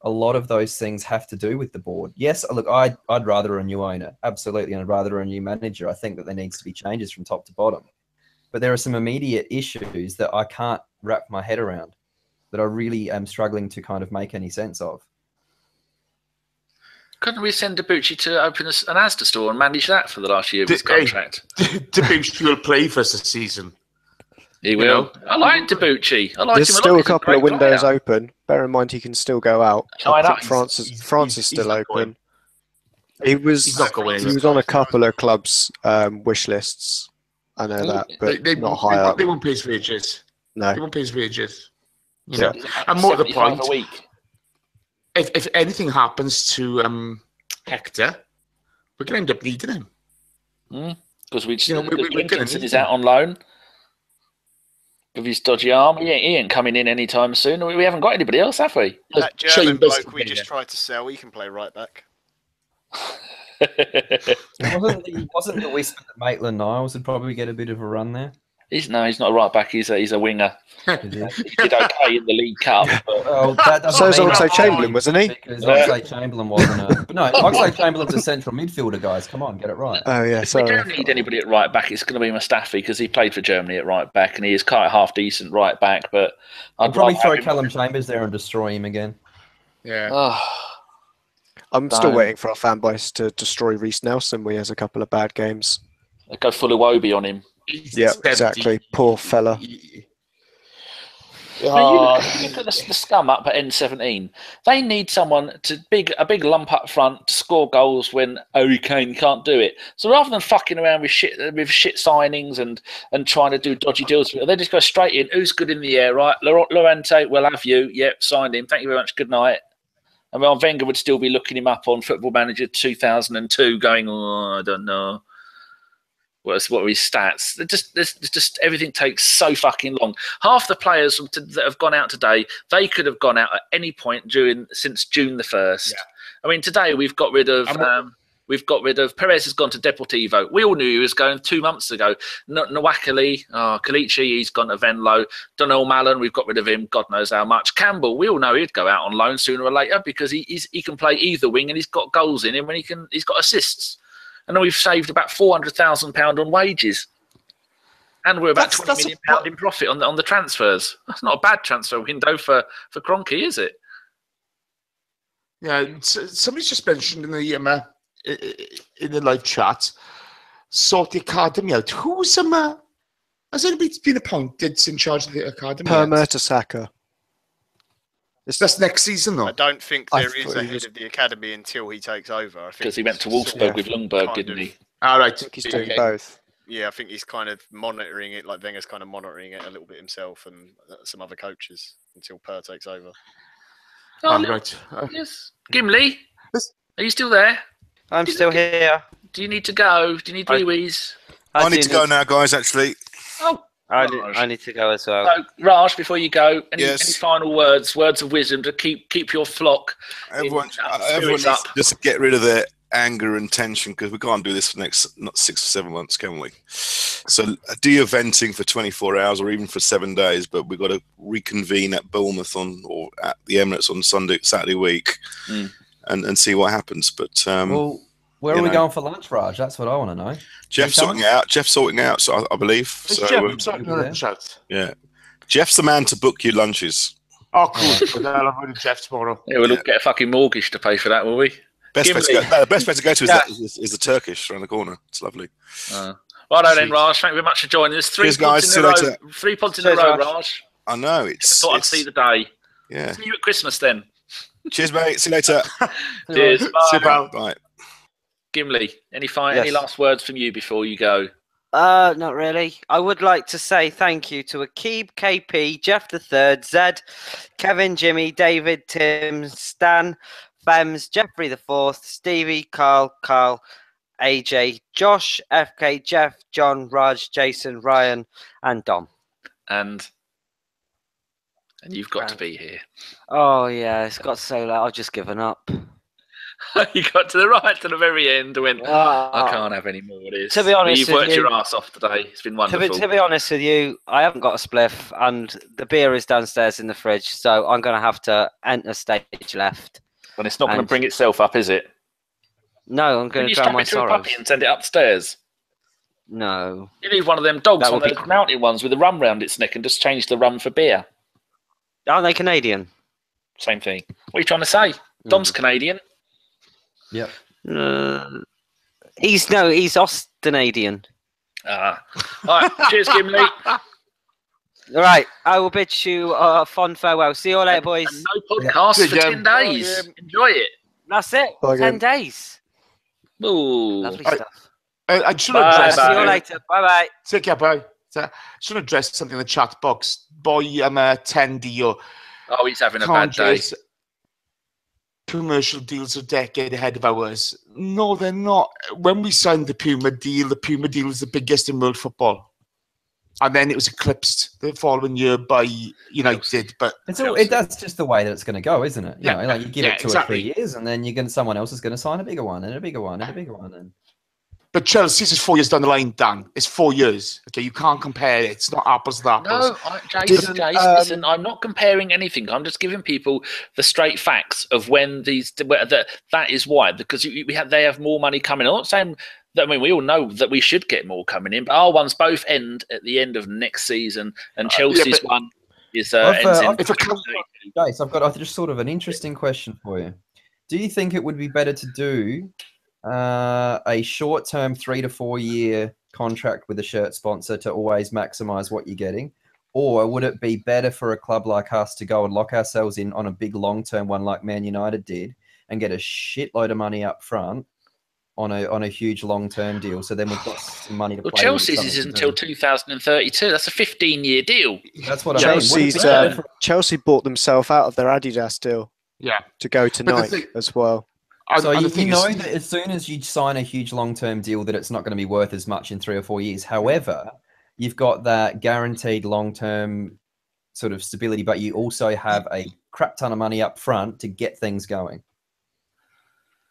A lot of those things have to do with the board. Yes, look, I'd rather a new owner, absolutely, and I'd rather a new manager. I think that there needs to be changes from top to bottom. But there are some immediate issues that I can't wrap my head around, that I really am struggling to kind of make any sense of. Couldn't we send Debuchy to open an Asda store and manage that for the last year of his contract? Debuchy will play for us this season. He will. I like Debuchy. I like There's him a still lot. a couple of windows open. Bear in mind, he can still go out. I know. France is still open. He was on a couple of clubs' wish lists. I know that, but not high up. They won't pay his wages. No, they won't pay his wages. You know, and more to the point, if anything happens to Hector, we're going to end up needing him. Because Lincolnson is out on loan with his dodgy arm. He ain't coming in anytime soon. We haven't got anybody else, have we? That German bloke we just tried to sell, he can play right back. wasn't the whisper that Maitland-Niles would probably get a bit of a run there? He's not a right back. He's a winger. He did okay in the League Cup. But... So is Oxlade-Chamberlain, wasn't he? Because Oxlade-Chamberlain wasn't no, Oxlade-Chamberlain's a central midfielder, guys. Come on, get it right. Oh, yeah, sorry. We don't need anybody at right back. It's going to be Mustafi because he played for Germany at right back and he is quite a half-decent right back. But I'd probably throw Callum Chambers there and destroy him again. Yeah. I'm still waiting for our fan base to destroy Reece Nelson. He has a couple of bad games. They go full of Wobie on him. Yeah, exactly. Poor fella. You look at the scum up at N17. They need someone a big lump up front to score goals when Harry Kane can't do it. So rather than fucking around with shit signings and trying to do dodgy deals, they just go straight in. Who's good in the air, right? Llorente, we'll have you. Yep, signed him. Thank you very much. Good night. And well, Wenger would still be looking him up on Football Manager 2002, going, "Oh, I don't know. What are his stats?" Just everything takes so fucking long. Half the players that have gone out today, they could have gone out at any point since June the 1st. Yeah. I mean, today we've got rid of Perez has gone to Deportivo. We all knew he was going 2 months ago. Nwakali, Kalichi, he's gone to Venlo. Donnell Mallon, we've got rid of him. God knows how much. Campbell, we all know he'd go out on loan sooner or later because he can play either wing and he's got goals in him and he's got assists. And then we've saved about £400,000 on wages. And we're about £20 million in profit on the transfers. That's not a bad transfer window for Kroenke, is it? Yeah, somebody's just mentioned in the live chat, sort the academy out. Who's has anybody been appointed in charge of the academy? Mertesacker. That's next season, though. I don't think there is a head of the academy until he takes over. Because he went to Wolfsburg with Lundberg, didn't he? All right. I think he's doing both. Yeah, I think he's kind of monitoring it, like Wenger's kind of monitoring it a little bit himself and some other coaches until Per takes over. Oh, right. Yes. Gimli, are you still there? I'm still here. Do you need to go? Do you need wee-wees? I need to go now, guys, actually. Oh, I need to go as well. So, Raj, before you go, any final words of wisdom to keep your flock? Everyone needs to just get rid of their anger and tension because we can't do this for the next 6 or 7 months, can we? So do your venting for 24 hours or even for 7 days, but we've got to reconvene at Bournemouth or at the Emirates on Saturday week and see what happens. But where are we going for lunch, Raj? That's what I want to know. Geoff's sorting out, so I believe. Yeah, Geoff's the man to book your lunches. Oh, cool. I'll have with Geoff tomorrow. Yeah, we'll get a fucking mortgage to pay for that, will we? Best place to go to is the Turkish around the corner. It's lovely. Right then, Raj. Thank you very much for joining us. 3 pods in a row. 3 pods in a row, Raj. I know. I thought I'd see the day. Yeah. See you at Christmas then. Cheers, mate. See you later. Cheers. Bye. Bye. Gimli, any last words from you before you go? Not really. I would like to say thank you to Akib, KP, Geoff the Third, Zed, Kevin, Jimmy, David, Tim, Stan, Fems, Jeffrey the Fourth, Stevie, Carl, AJ, Josh, FK, Geoff, John, Raj, Jason, Ryan, and Dom. And you've got to be here. Oh yeah, it's got so late. I've just given up. You got to the very end and went, I can't have any more of this. To be honest, you've worked your ass off today. It's been wonderful. To be honest with you, I haven't got a spliff, and the beer is downstairs in the fridge, so I'm going to have to enter stage left. And it's not going to bring itself up, is it? No, I'm going to drown my sorrows. A puppy and send it upstairs. No. You need one of them dogs, one of those mountain ones with the rum round its neck, and just change the rum for beer. Aren't they Canadian? Same thing. What are you trying to say? Dom's Canadian. Yep. He's Austinadian. All right. Cheers, Gimli. All right. I will bid you a fond farewell. See you all later, boys. And no podcast for 10 days. Enjoy it. That's it. 10 days. Ooh. Lovely stuff. I should address. See you later. Bye. Take care. Bye. I should address something in the chat box. Boy, I'm a 10 deal. Oh, he's having a bad day. Commercial deals are a decade ahead of ours. No, they're not. When we signed the Puma deal was the biggest in world football. And then it was eclipsed the following year by United. But that's just the way that it's going to go, isn't it? You know, like you give it 2 or 3 years, and then someone else is going to sign a bigger one and a bigger one and a bigger one. But Chelsea's is 4 years down the line, Dan. It's 4 years. Okay, you can't compare it. It's not apples to apples. No, Jason, listen, I'm not comparing anything. I'm just giving people the straight facts of when that is why. Because they have more money coming. I'm not saying that. I mean, we all know that we should get more coming in, but our ones both end at the end of next season, and Chelsea's one is ends in. Jace, I've got just sort of an interesting question for you. Do you think it would be better to do a short-term 3 to 4 year contract with a shirt sponsor to always maximize what you're getting, or would it be better for a club like us to go and lock ourselves in on a big long-term one like Man United did and get a shitload of money up front on a huge long-term deal, so then we've got some money to play with? Chelsea's is until 2032. That's a 15-year deal. That's what I mean. Chelsea bought themselves out of their Adidas deal to go to But Nike as well. So you know that as soon as you sign a huge long-term deal that it's not going to be worth as much in 3 or 4 years. However, you've got that guaranteed long-term sort of stability, but you also have a crap ton of money up front to get things going.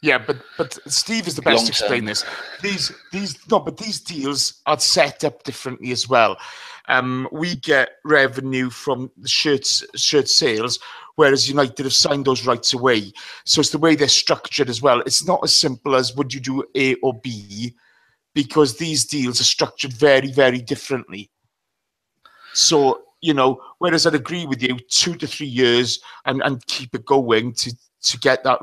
Yeah, but Steve is the best to explain this. These deals are set up differently as well. We get revenue from the shirt sales, whereas United have signed those rights away. So it's the way they're structured as well. It's not as simple as would you do A or B, because these deals are structured very, very differently. So, whereas I'd agree with you, 2 to 3 years and keep it going to get that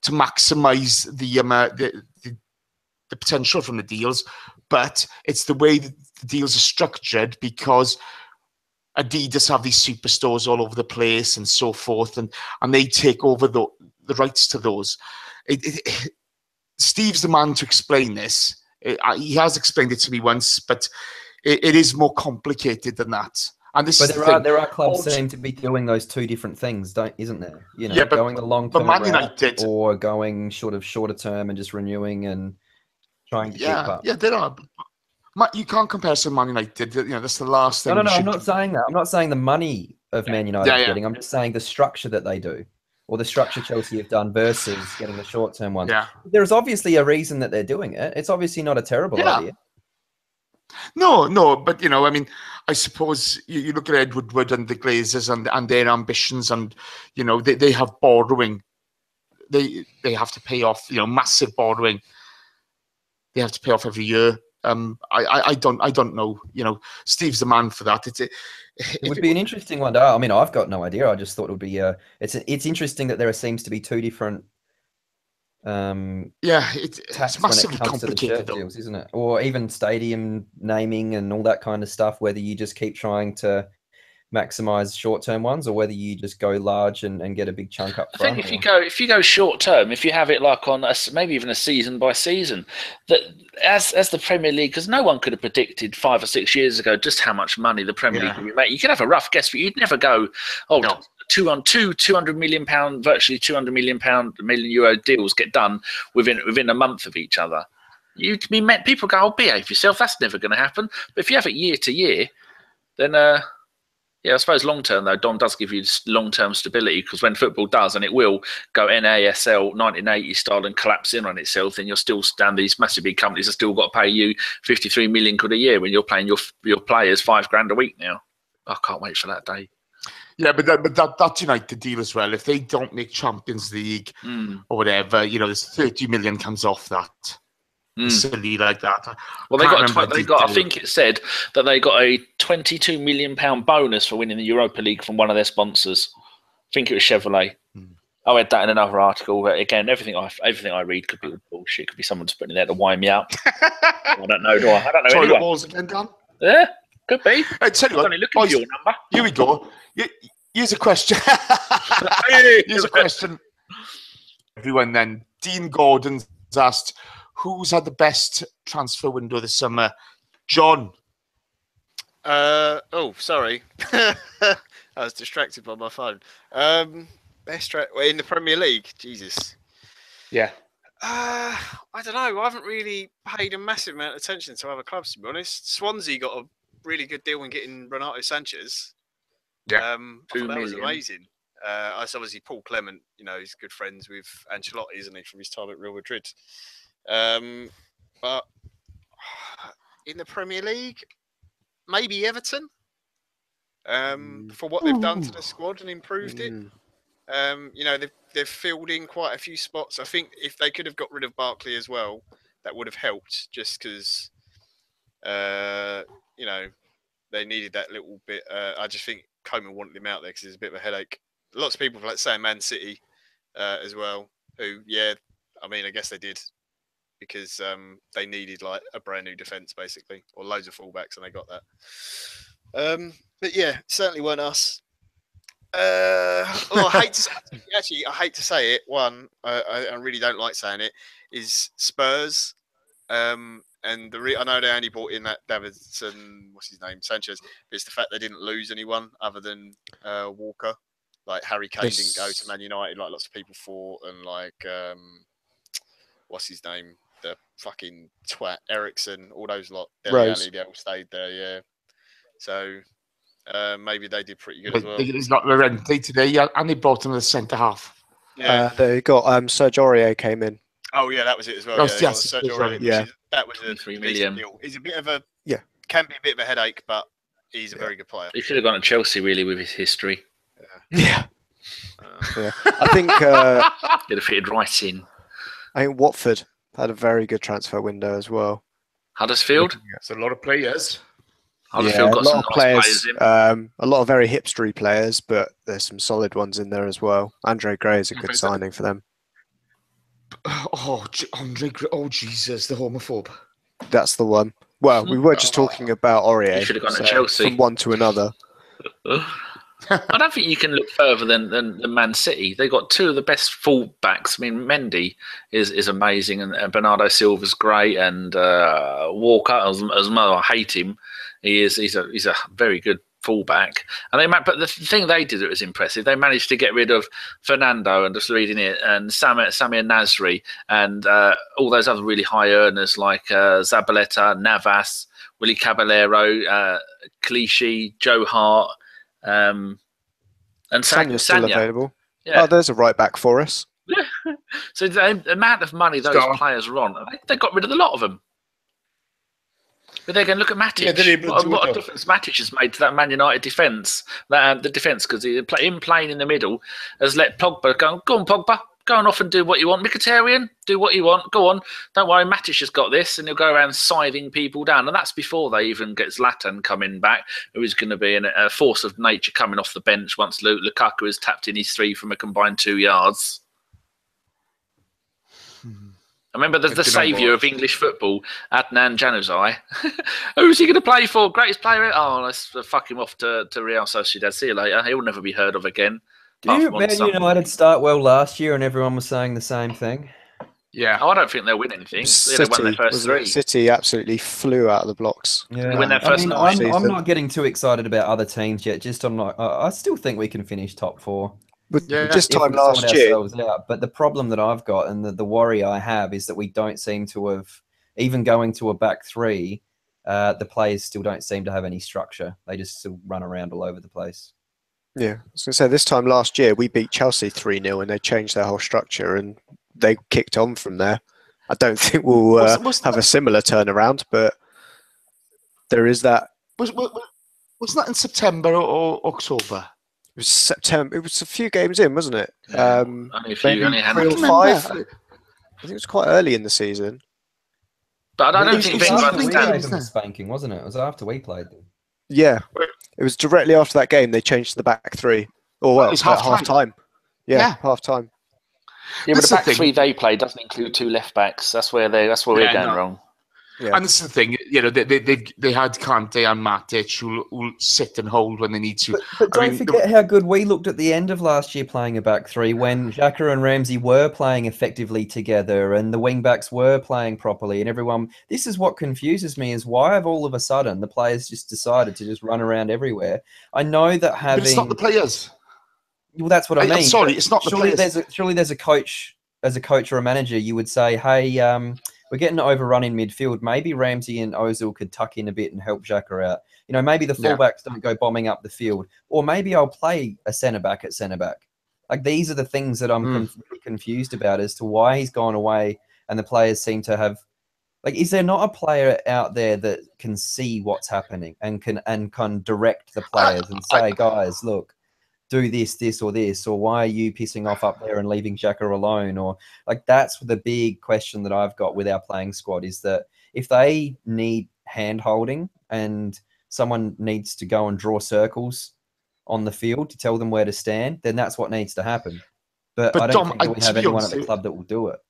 to maximize the potential from the deals. But it's the way that the deals are structured, because Adidas have these superstores all over the place and so forth, and they take over the rights to those. Steve's the man to explain this. He has explained it to me once, but it is more complicated than that. And this there are clubs seem to be doing those 2 different things, isn't there? Going the long term route or going shorter term and just renewing and trying to keep up. Yeah, there are. You can't compare to Man United. That's the last thing. No, I'm not saying that. I'm not saying the money of Man United getting. I'm just saying the structure that they do, or the structure Chelsea have done versus getting the short-term ones. Yeah. There's obviously a reason that they're doing it. It's obviously not a terrible idea. No, but I suppose you look at Edward Wood and the Glazers and their ambitions, and they have borrowing. They have to pay off, massive borrowing. They have to pay off every year. I don't know. Steve's the man for that. It would be an interesting one. I mean, I've got no idea. I just thought it would be. It's interesting that there seems to be 2 different. It's massively complicated, deals, isn't it? Or even stadium naming and all that kind of stuff. Whether you just keep trying to maximise short-term ones, or whether you just go large and get a big chunk up I front. think if you go short term, if you have it like on maybe even a season by season, that as the Premier League, because no one could have predicted 5 or 6 years ago just how much money the Premier League would be making. You could have a rough guess, but you'd never go, no. 200 million pound, virtually 200 million euro deals get done within a month of each other. You'd be met. People go, behave yourself. That's never going to happen. But if you have it year to year, then I suppose long term though, Dom does give you long term stability, because when football does, and it will go NASL 1980 style and collapse in on itself, then you're still down. These massive big companies have still got to pay you 53 million quid a year when you're paying your players $5,000 a week now. I can't wait for that day. Yeah, but that's United deal as well. If they don't make Champions League or whatever, there's 30 million comes off that. Silly like that. Well, I think it said that they got a £22 million bonus for winning the Europa League from one of their sponsors. I think it was Chevrolet. I read that in another article. But again, everything I read could be all bullshit. Could be someone just putting it there to wind me up. I don't know. I don't know. Toilet balls again, Dan? Yeah, could be. I tell you what, only looking for your number. Here we go. Here's a question. Here's a question. Everyone then. Dean Gordon's asked, who's had the best transfer window this summer? John. Sorry. I was distracted by my phone. In the Premier League? Jesus. Yeah. I don't know. I haven't really paid a massive amount of attention to other clubs, to be honest. Swansea got a really good deal in getting Renato Sanchez. Yeah. I thought that was amazing. It's obviously Paul Clement, he's good friends with Ancelotti, isn't he, from his time at Real Madrid. But in the Premier League, maybe Everton, for what they've done to the squad and improved it. They've filled in quite a few spots. I think if they could have got rid of Barkley as well, that would have helped, just because they needed that little bit. I just think Koeman wanted him out there because it's a bit of a headache. Lots of people like saying Man City as well, who, I guess they did, because they needed like a brand new defence basically, or loads of fullbacks, and they got that. But yeah, certainly weren't us. I hate to say it. One, I really don't like saying it, is Spurs. And I know they only brought in that Davidson, what's his name, Sanchez, but it's the fact they didn't lose anyone other than Walker. Like Harry Kane didn't go to Man United like lots of people thought, and like what's his name, the fucking twat Ericsson, all those lot. They all stayed there, yeah. So maybe they did pretty good as well. It's not Llorente today, and they brought him to the centre half. Yeah, they got Serge Aurier came in. Oh yeah, that was it as well. That was a 3 million deal. He's a bit of can be a bit of a headache, but he's a very good player. He should have gone to Chelsea really with his history. Yeah. I think he'd have fitted right in. I think Watford had a very good transfer window as well. Huddersfield? It's a lot of players. Huddersfield got some nice players in. A lot of very hipstery players, but there's some solid ones in there as well. Andre Gray is a good signing for them. Andre Gray. Oh, Jesus, the homophobe. That's the one. Well, we were just talking about Aurier. He should have gone to Chelsea. From one to another. I don't think you can look further than Man City. They got two of the best fullbacks. I mean, Mendy is amazing, and Bernardo Silva's great, and Walker, as much as I hate him, he's a very good fullback. And but the thing they did that was impressive, they managed to get rid of Fernando, and just reading it, and Samir Nasri, and all those other really high earners like Zabaleta, Navas, Willy Caballero, Clichy, Joe Hart. And Sanya's still available. Yeah. Oh, there's a right back for us. So the amount of money those players are on, they got rid of a lot of them. But they're going to look at Matic. What a difference Matic has made to that Man United defence. The defence, because him playing in the middle has let Pogba go on, Pogba. Go on off and do what you want. Mkhitaryan, do what you want. Go on. Don't worry, Matic has got this, and he'll go around scything people down. And that's before they even get Zlatan coming back, who is going to be a force of nature coming off the bench once Lukaku has tapped in his 3 from a combined 2 yards. I remember the Good on saviour board. of English football, Adnan Januzaj. Who's he going to play for? Greatest player? Oh, let's fuck him off to Real Sociedad. See you later. He'll never be heard of again. Did Man United start well last year and everyone was saying the same thing? Yeah. Oh, I don't think they'll win anything. They won their first three. City absolutely flew out of the blocks. Yeah. They win their first nine. I'm not getting too excited about other teams yet. I still think we can finish top 4. But Yeah. this time last year, out. But the problem that I've got and the worry I have is that we don't seem to have, even going to a back 3, the players still don't seem to have any structure. They just still run around all over the place. yeah, I was going to say this time last year we beat Chelsea 3-0 and they changed their whole structure and they kicked on from there. I don't think we'll have a similar turnaround, but there is that. Wasn't that in September or October? It was September. It was a few games in, wasn't it? Yeah, only a few. Maybe Only 3 or 5. I think it was quite early in the season. But I don't think It was after we Wenger gave them a spanking, wasn't it? It was after we played them. Yeah, it was directly after that game they changed to the back 3. Or well, it was half time. Yeah, half time. Yeah, but That's the back the thing. 3 they play doesn't include 2 left backs. That's where we're going wrong. Yeah. And this is the thing, they had Kante and Matic who'll sit and hold when they need to. But don't forget how good we looked at the end of last year playing a back 3 when Xhaka and Ramsay were playing effectively together and the wing backs were playing properly and everyone. This is what confuses me is why have all of a sudden the players just decided to just run around everywhere? I know that having. But it's not the players. Well, that's what I mean. I'm sorry, it's not the players. Surely there's a coach, as a coach or a manager, you would say, hey, we're getting overrun in midfield. Maybe Ramsay and Ozil could tuck in a bit and help Xhaka out. Maybe the fullbacks don't go bombing up the field. Or maybe I'll play a centre-back at centre-back. Like, these are the things that I'm really confused about as to why he's gone away and the players seem to have... Like, is there not a player out there that can see what's happening and can direct the players and say, guys, look, do this, or this, or why are you pissing off up there and leaving Xhaka alone? Or like that's the big question that I've got with our playing squad is that if they need hand holding and someone needs to go and draw circles on the field to tell them where to stand, then that's what needs to happen. But I don't think that we have anyone at the club that will do it.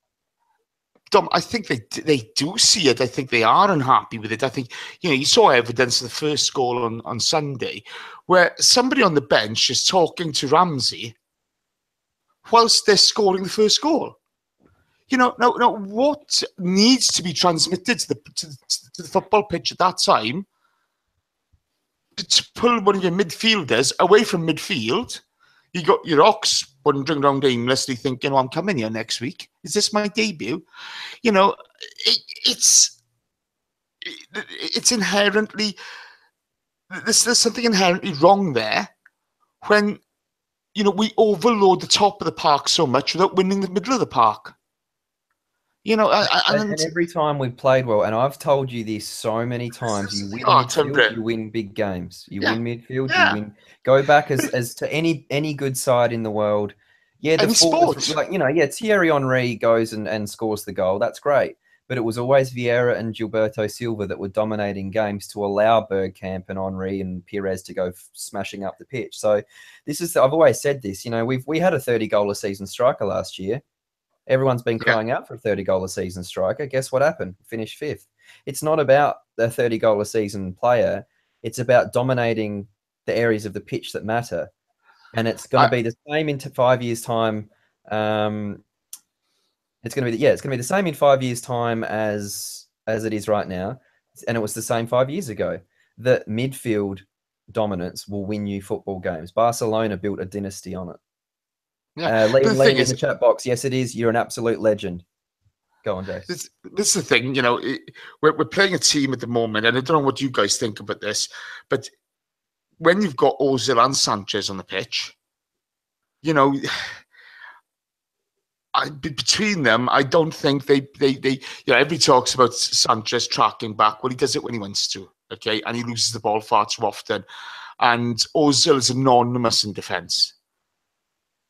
Dom, I think they do see it. I think they are unhappy with it. I think, you saw evidence of the first goal on Sunday where somebody on the bench is talking to Ramsay whilst they're scoring the first goal. Now what needs to be transmitted to the football pitch at that time to pull one of your midfielders away from midfield? You got your Ox wandering around aimlessly thinking, I'm coming here next week. Is this my debut? It's inherently... There's something inherently wrong there when, we overload the top of the park so much without winning the middle of the park. And every time we've played well, and I've told you this so many times, you win midfield, you win big games. You win midfield, you win. Go back as to any good side in the world. Yeah, the forwards, Thierry Henry goes and scores the goal. That's great. But it was always Vieira and Gilberto Silva that were dominating games to allow Bergkamp and Henry and Pires to go smashing up the pitch. So I've always said this, we had a 30-goal a season striker last year. Everyone's been crying out for a 30-goal a season striker. Guess what happened? Finished 5th. It's not about the 30-goal a season player. It's about dominating the areas of the pitch that matter. And it's going to be the same in 5 years' time. It's going to be the same in 5 years' time as it is right now. And it was the same 5 years ago. That midfield dominance will win you football games. Barcelona built a dynasty on it. Yeah. Liam in the chat box. Yes, it is. You're an absolute legend. Go on, Dave. This is the thing, we're playing a team at the moment, and I don't know what you guys think about this, but when you've got Ozil and Sanchez on the pitch, between them, I don't think they everybody talks about Sanchez tracking back. Well, he does it when he wants to, okay? And he loses the ball far too often. And Ozil is anonymous in defence.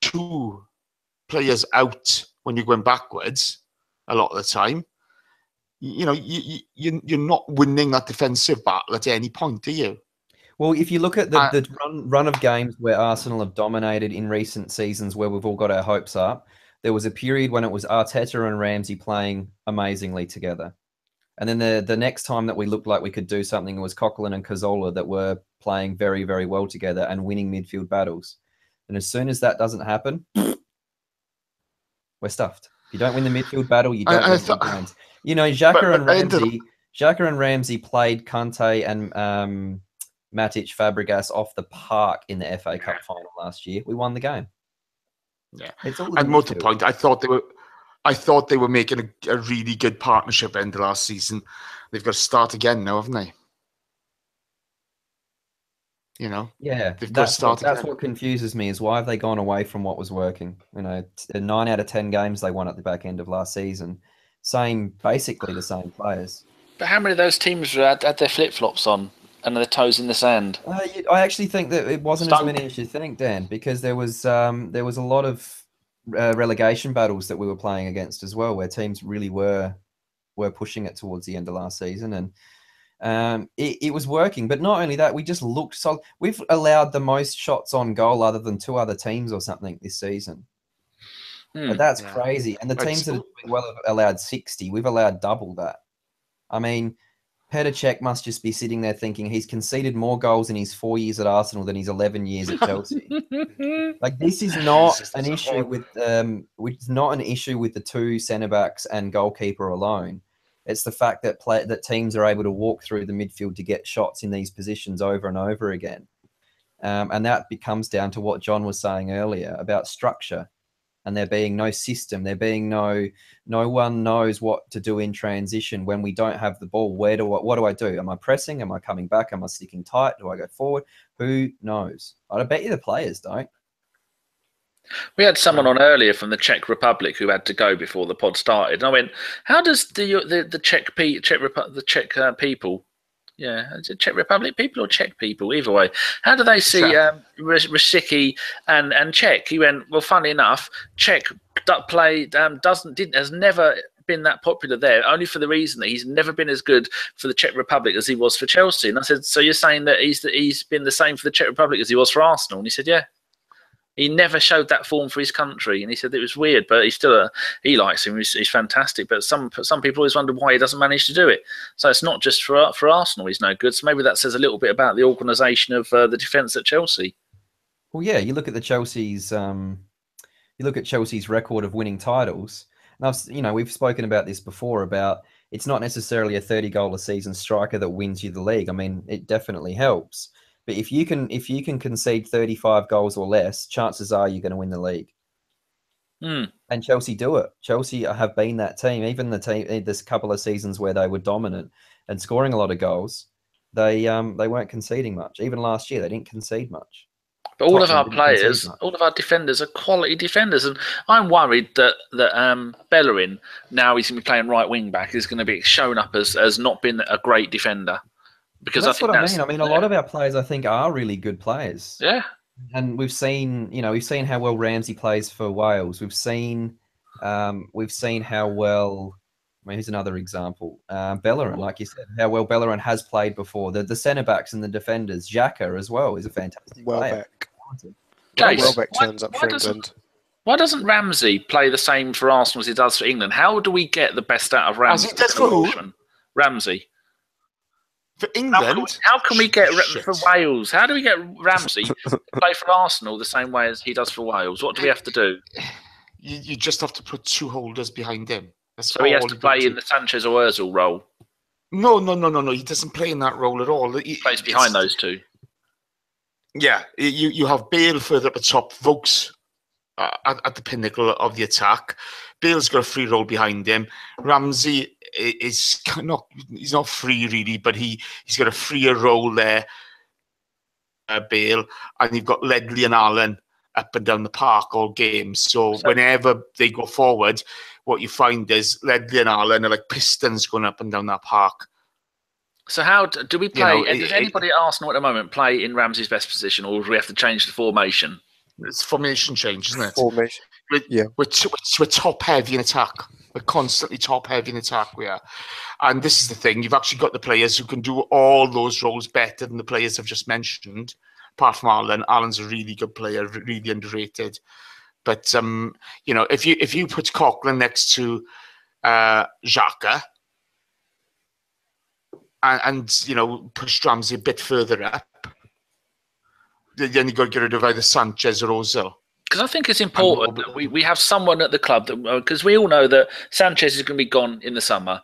2 players out when you're going backwards a lot of the time. You're not winning that defensive battle at any point, do you? Well, if you look at the run of games where Arsenal have dominated in recent seasons where we've all got our hopes up, there was a period when it was Arteta and Ramsay playing amazingly together. And then the next time that we looked like we could do something was Coquelin and Cazorla that were playing very, very well together and winning midfield battles. And as soon as that doesn't happen, we're stuffed. If you don't win the midfield battle, you don't win the games. You know, Xhaka and Ramsay played Kante and Matic Fabregas off the park in the FA Cup final last year. We won the game. Yeah, it's all and more to the point, I thought they were making a really good partnership end of last season. They've got to start again now, haven't they? You know, yeah, they've got to start again. That's what confuses me is why have they gone away from what was working? You know, 9 out of 10 games they won at the back end of last season. Basically the same players. But how many of those teams had their flip-flops on and their toes in the sand? I actually think that it wasn't as many as you think, Dan, because there was a lot of relegation battles that we were playing against as well, where teams really were pushing it towards the end of last season, and it was working. But not only that, we just looked solid. We've allowed the most shots on goal other than 2 other teams or something this season. But that's crazy. And the teams that have allowed 60, we've allowed double that. I mean, Petr Cech must just be sitting there thinking he's conceded more goals in his 4 years at Arsenal than his 11 years at Chelsea. Like, this is not an issue with it's not an issue with the 2 centre backs and goalkeeper alone. It's the fact that teams are able to walk through the midfield to get shots in these positions over and over again, and that comes down to what John was saying earlier about structure. And there being no system, there being no one knows what to do in transition when we don't have the ball. What do I do? Am I pressing? Am I coming back? Am I sticking tight? Do I go forward? Who knows? I bet you the players don't. We had someone on earlier from the Czech Republic who had to go before the pod started. And I went, how does the Czech people? Yeah, is it Czech Republic people or Czech people? Either way, how do they see Rosicky and Cech? He went, well, funnily enough, Cech has never been that popular there, only for the reason that he's never been as good for the Czech Republic as he was for Chelsea. And I said, so you're saying that he's been the same for the Czech Republic as he was for Arsenal? And he said, yeah. He never showed that form for his country, and he said it was weird, but he likes him. He's fantastic. But some people always wonder why he doesn't manage to do it. So it's not just for Arsenal he's no good. So maybe that says a little bit about the organisation of the defence at Chelsea. Well, yeah, you look at Chelsea's record of winning titles. And we've spoken about this before about it's not necessarily a 30-goal a season striker that wins you the league. I mean, it definitely helps. But if you can concede 35 goals or less, chances are you're going to win the league. And Chelsea do it. Chelsea have been that team. Even this couple of seasons where they were dominant and scoring a lot of goals, they weren't conceding much. Even last year, they didn't concede much. But all of our players, all of our defenders are quality defenders, and I'm worried that Bellerin, now he's going to be playing right wing back, is going to be shown up as not being a great defender. Because that's what I mean. I mean, a lot of our players, I think, are really good players. Yeah. And we've seen how well Ramsay plays for Wales. We've seen how well. I mean, here's another example. Bellerin, like you said, how well Bellerin has played before. The centre backs and the defenders. Xhaka as well is a fantastic player. Welbeck turns up for England. Why doesn't Ramsay play the same for Arsenal as he does for England? How do we get the best out of Ramsay? Ramsay. For England? How can we get for Wales? How do we get Ramsay to play for Arsenal the same way as he does for Wales? What do we have to do? You just have to put 2 holders behind him. So he has to play in the Sanchez or Ozil role? No. He doesn't play in that role at all. He plays behind those 2. Yeah, you have Bale further up the top, Vokes at the pinnacle of the attack. Bale's got a free role behind him. Ramsay he's not free really, but he's got a freer role there. Bale, and you've got Ledley and Allen up and down the park all game. So whenever they go forward, what you find is Ledley and Allen are like pistons going up and down that park. So how do we play? Does anybody at Arsenal at the moment play in Ramsay's best position, or do we have to change the formation? It's formation change, isn't it? Formation. We're top heavy in attack. We're constantly top heavy in attack. We are, and this is the thing. You've actually got the players who can do all those roles better than the players I've just mentioned. Apart from Allen, Allen's a really good player, really underrated. But if you put Coughlin next to Xhaka and push Ramsay a bit further up, then you got to get rid of either Sanchez or Ozil. Because I think it's important that we have someone at the club, because we all know that Sanchez is going to be gone in the summer.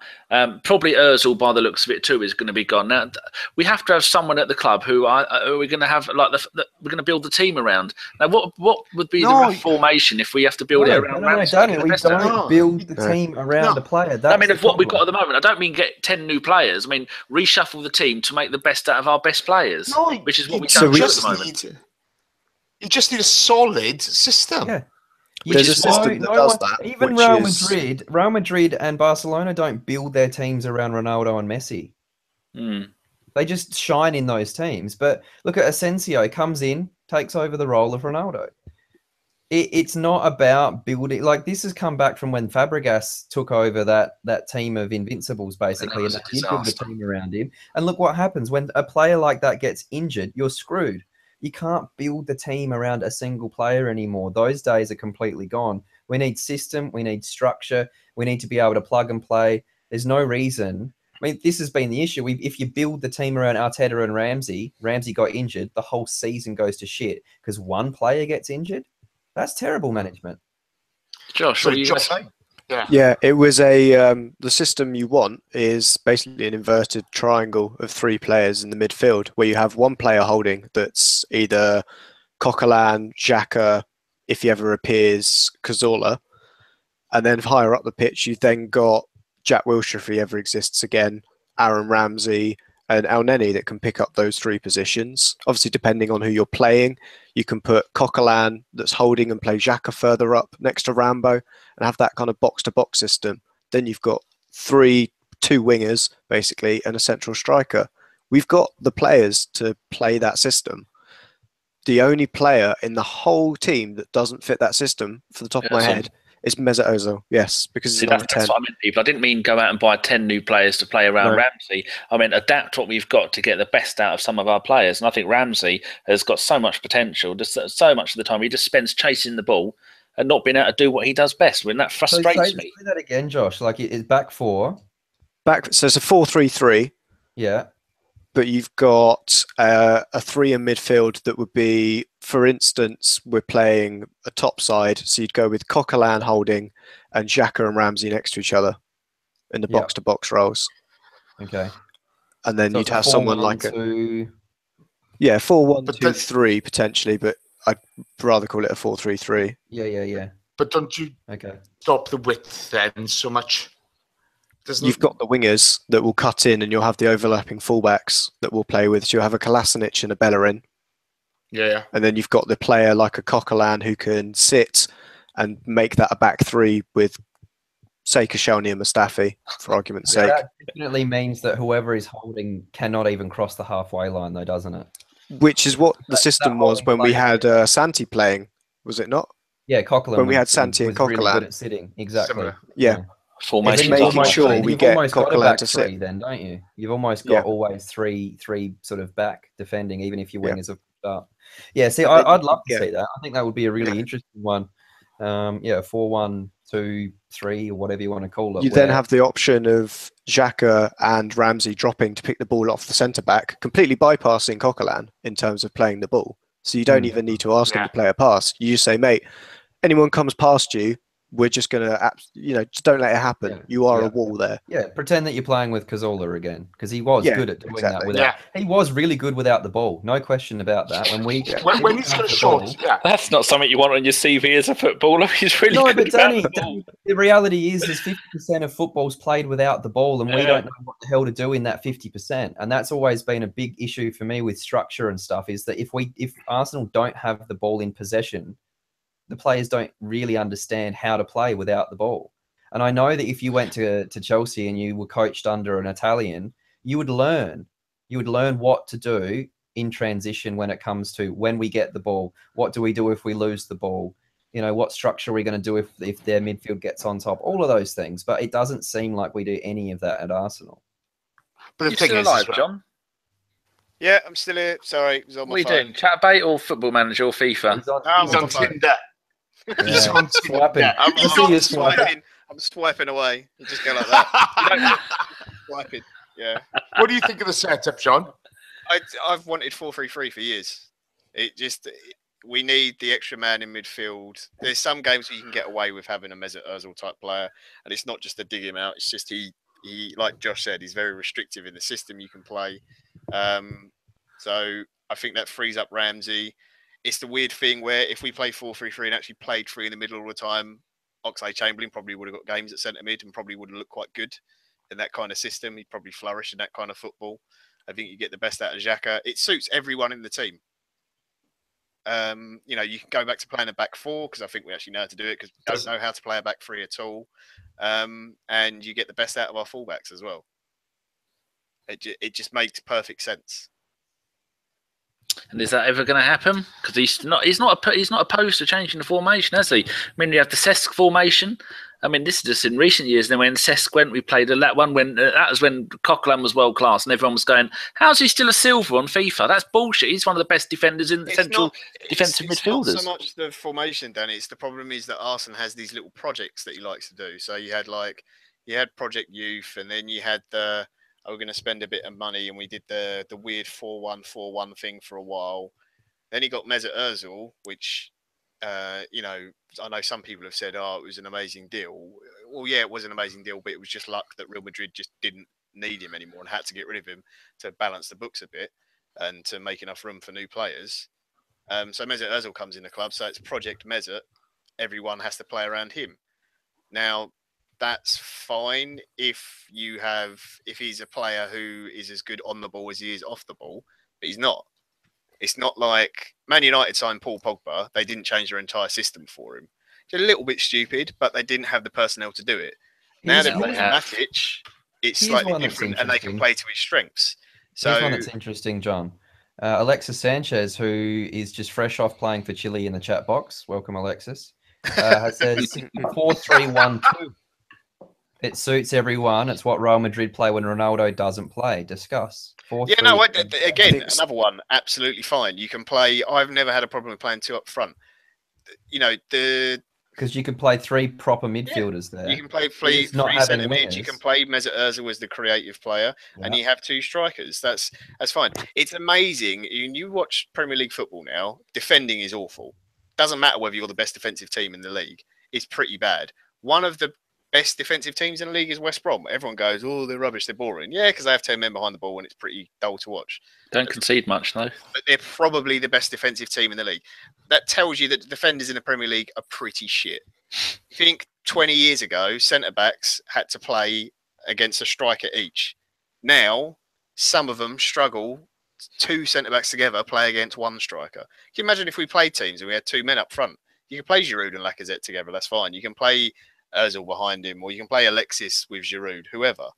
Probably Ozil, by the looks of it too, is going to be gone. Now, we have to have someone at the club who we're going to have, like, we're going to build the team around. Now, what would be the right formation if we have to build it around Ramsay? We don't build the team around a player. That's of what we've got at the moment. I don't mean get 10 new players. I mean, reshuffle the team to make the best out of our best players, which is what we don't do at the moment. You just need a solid system. Yeah. There's a system that does that. Even Real Madrid and Barcelona don't build their teams around Ronaldo and Messi. They just shine in those teams. But look at Asensio, comes in, takes over the role of Ronaldo. It's not about building. Like, this has come back from when Fabregas took over that team of invincibles, basically, and they built a team around him. And look what happens when a player like that gets injured. You're screwed. You can't build the team around a single player anymore. Those days are completely gone. We need system. We need structure. We need to be able to plug and play. There's no reason. I mean, this has been the issue. If you build the team around Arteta and Ramsay got injured, the whole season goes to shit because one player gets injured. That's terrible management. Josh, what are you going to say? Yeah, it was the system you want is basically an inverted triangle of three players in the midfield where you have one player holding that's either Coquelin, Xhaka, if he ever appears, Cazorla, and then higher up the pitch you then got Jack Wilshere if he ever exists again, Aaron Ramsey and El Neni that can pick up those three positions. Obviously, depending on who you're playing, you can put Coquelin that's holding and play Xhaka further up next to Rambo and have that kind of box-to-box system. Then you've got two wingers, basically, and a central striker. We've got the players to play that system. The only player in the whole team that doesn't fit that system, for the top of my head, is Mesut Ozil. Yes, because he's number 10. That's what I meant, people. I didn't mean go out and buy 10 new players to play around Ramsay. I mean, adapt what we've got to get the best out of some of our players. And I think Ramsay has got so much potential. Just so much of the time he just spends chasing the ball and not being able to do what he does best. When that frustrates me. Say that again, Josh. Like, it's back four. So it's a 4-3-3. Yeah. But you've got a three in midfield that would be, for instance, we're playing a top side. So you'd go with Coquelin holding and Xhaka and Ramsey next to each other in the box-to-box roles. Okay. And then you'd have someone like a 4-1-2-3 potentially, but I'd rather call it a 4-3-3. Yeah. But don't you stop the width then so much? You've got the wingers that will cut in and you'll have the overlapping fullbacks that we'll play with. So you'll have a Kolasinac and a Bellerin. Yeah. And then you've got the player like a Coquelin who can sit and make that a back three with, say, Koscielny and Mustafi, for argument's sake. That definitely means that whoever is holding cannot even cross the halfway line, though, doesn't it? Which is what the system was when we had Santi playing, was it not? Yeah, Coquelin. When we had Santi and Coquelin. Really good at sitting, exactly. Yeah. Formation. Making sure we get Coquelin to sit. Then, don't you? You've almost got always three sort of back defending, even if your wingers have up. Yeah, see, I'd love to see that. I think that would be a really interesting one. 4-1-2-3 or whatever you want to call it. You then have the option of Xhaka and Ramsey dropping to pick the ball off the centre back, completely bypassing Coquelin in terms of playing the ball. So you don't even need to ask him to play a pass. You just say, mate, anyone comes past you, we're just going to, just don't let it happen. Yeah. You are a wall there. Yeah, pretend that you're playing with Cazorla again, because he was good at doing that. He was really good without the ball. No question about that. When he's got a shot, that's not something you want on your CV as a footballer. He's really good without the ball. The reality is 50% of football's played without the ball, and we don't know what the hell to do in that 50%. And that's always been a big issue for me with structure and stuff, is that if Arsenal don't have the ball in possession, the players don't really understand how to play without the ball. And I know that if you went to Chelsea and you were coached under an Italian, you would learn what to do in transition when it comes to when we get the ball. What do we do if we lose the ball? What structure are we going to do if their midfield gets on top? All of those things. But it doesn't seem like we do any of that at Arsenal. But the thing is, alive, John? Yeah, I'm still here. Sorry, it was on my phone. What are you doing? Chatbait or Football Manager or FIFA? He's on Tinder. He's on to Swiping. yeah. You see you swiping. I'm swiping away. You just go like that. You don't swipe it. Yeah. What do you think of the setup, John? I've wanted 4-3-3 for years. We need the extra man in midfield. There's some games where you can get away with having a Mesut Ozil type player, and it's not just to dig him out. It's just he like Josh said, he's very restrictive in the system you can play. So I think that frees up Ramsay. It's the weird thing where if we play 4-3-3 and actually played three in the middle all the time, Oxlade-Chamberlain probably would have got games at centre mid and probably would have looked quite good in that kind of system. He'd probably flourish in that kind of football. I think you get the best out of Xhaka. It suits everyone in the team. You can go back to playing a back four because I think we actually know how to do it because we don't know how to play a back three at all. And you get the best out of our fullbacks as well. It just makes perfect sense. And is that ever going to happen? Because he's not opposed to changing the formation, has he? I mean, you have the Cesc formation. I mean, this is just in recent years. Then when Cesc went, we played that one when that was when Coquelin was world class, and everyone was going, "How's he still a silver on FIFA? That's bullshit. He's one of the best defenders in the central defensive midfielders." It's not so much the formation, Danny. It's the problem is that Arsene has these little projects that he likes to do. So you had Project Youth, and then you had we're going to spend a bit of money, and we did the weird 4-1-4-1 thing for a while. Then he got Mesut Ozil, which. I know some people have said, it was an amazing deal. Well, yeah, it was an amazing deal, but it was just luck that Real Madrid just didn't need him anymore and had to get rid of him to balance the books a bit and to make enough room for new players. So Mesut Ozil comes in the club, so it's Project Mesut. Everyone has to play around him. Now, that's fine if he's a player who is as good on the ball as he is off the ball, but he's not. It's not like Man United signed Paul Pogba. They didn't change their entire system for him. It's a little bit stupid, but they didn't have the personnel to do it. Now they've got Matic, it's slightly different, and they can play to his strengths. So here's one that's interesting, John. Alexis Sanchez, who is just fresh off playing for Chile in the chat box. Welcome, Alexis. Says 4-3-1-2. It suits everyone. It's what Real Madrid play when Ronaldo doesn't play. Discuss. Again, another one. Absolutely fine. You can play. I've never had a problem with playing two up front. Because you can play three proper midfielders there. You can play three centre mid. You can play Mesut Ozil as the creative player, and you have two strikers. That's fine. It's amazing. When you watch Premier League football now, defending is awful. Doesn't matter whether you're the best defensive team in the league. It's pretty bad. One of the best defensive teams in the league is West Brom. Everyone goes, "Oh, they're rubbish, they're boring." Yeah, because they have 10 men behind the ball and it's pretty dull to watch. Don't concede much, though. But they're probably the best defensive team in the league. That tells you that the defenders in the Premier League are pretty shit. I think 20 years ago, centre-backs had to play against a striker each. Now, some of them struggle. Two centre-backs together play against one striker. Can you imagine if we played teams and we had two men up front? You can play Giroud and Lacazette together, that's fine. You can play Ozil behind him, or you can play Alexis with Giroud, whoever.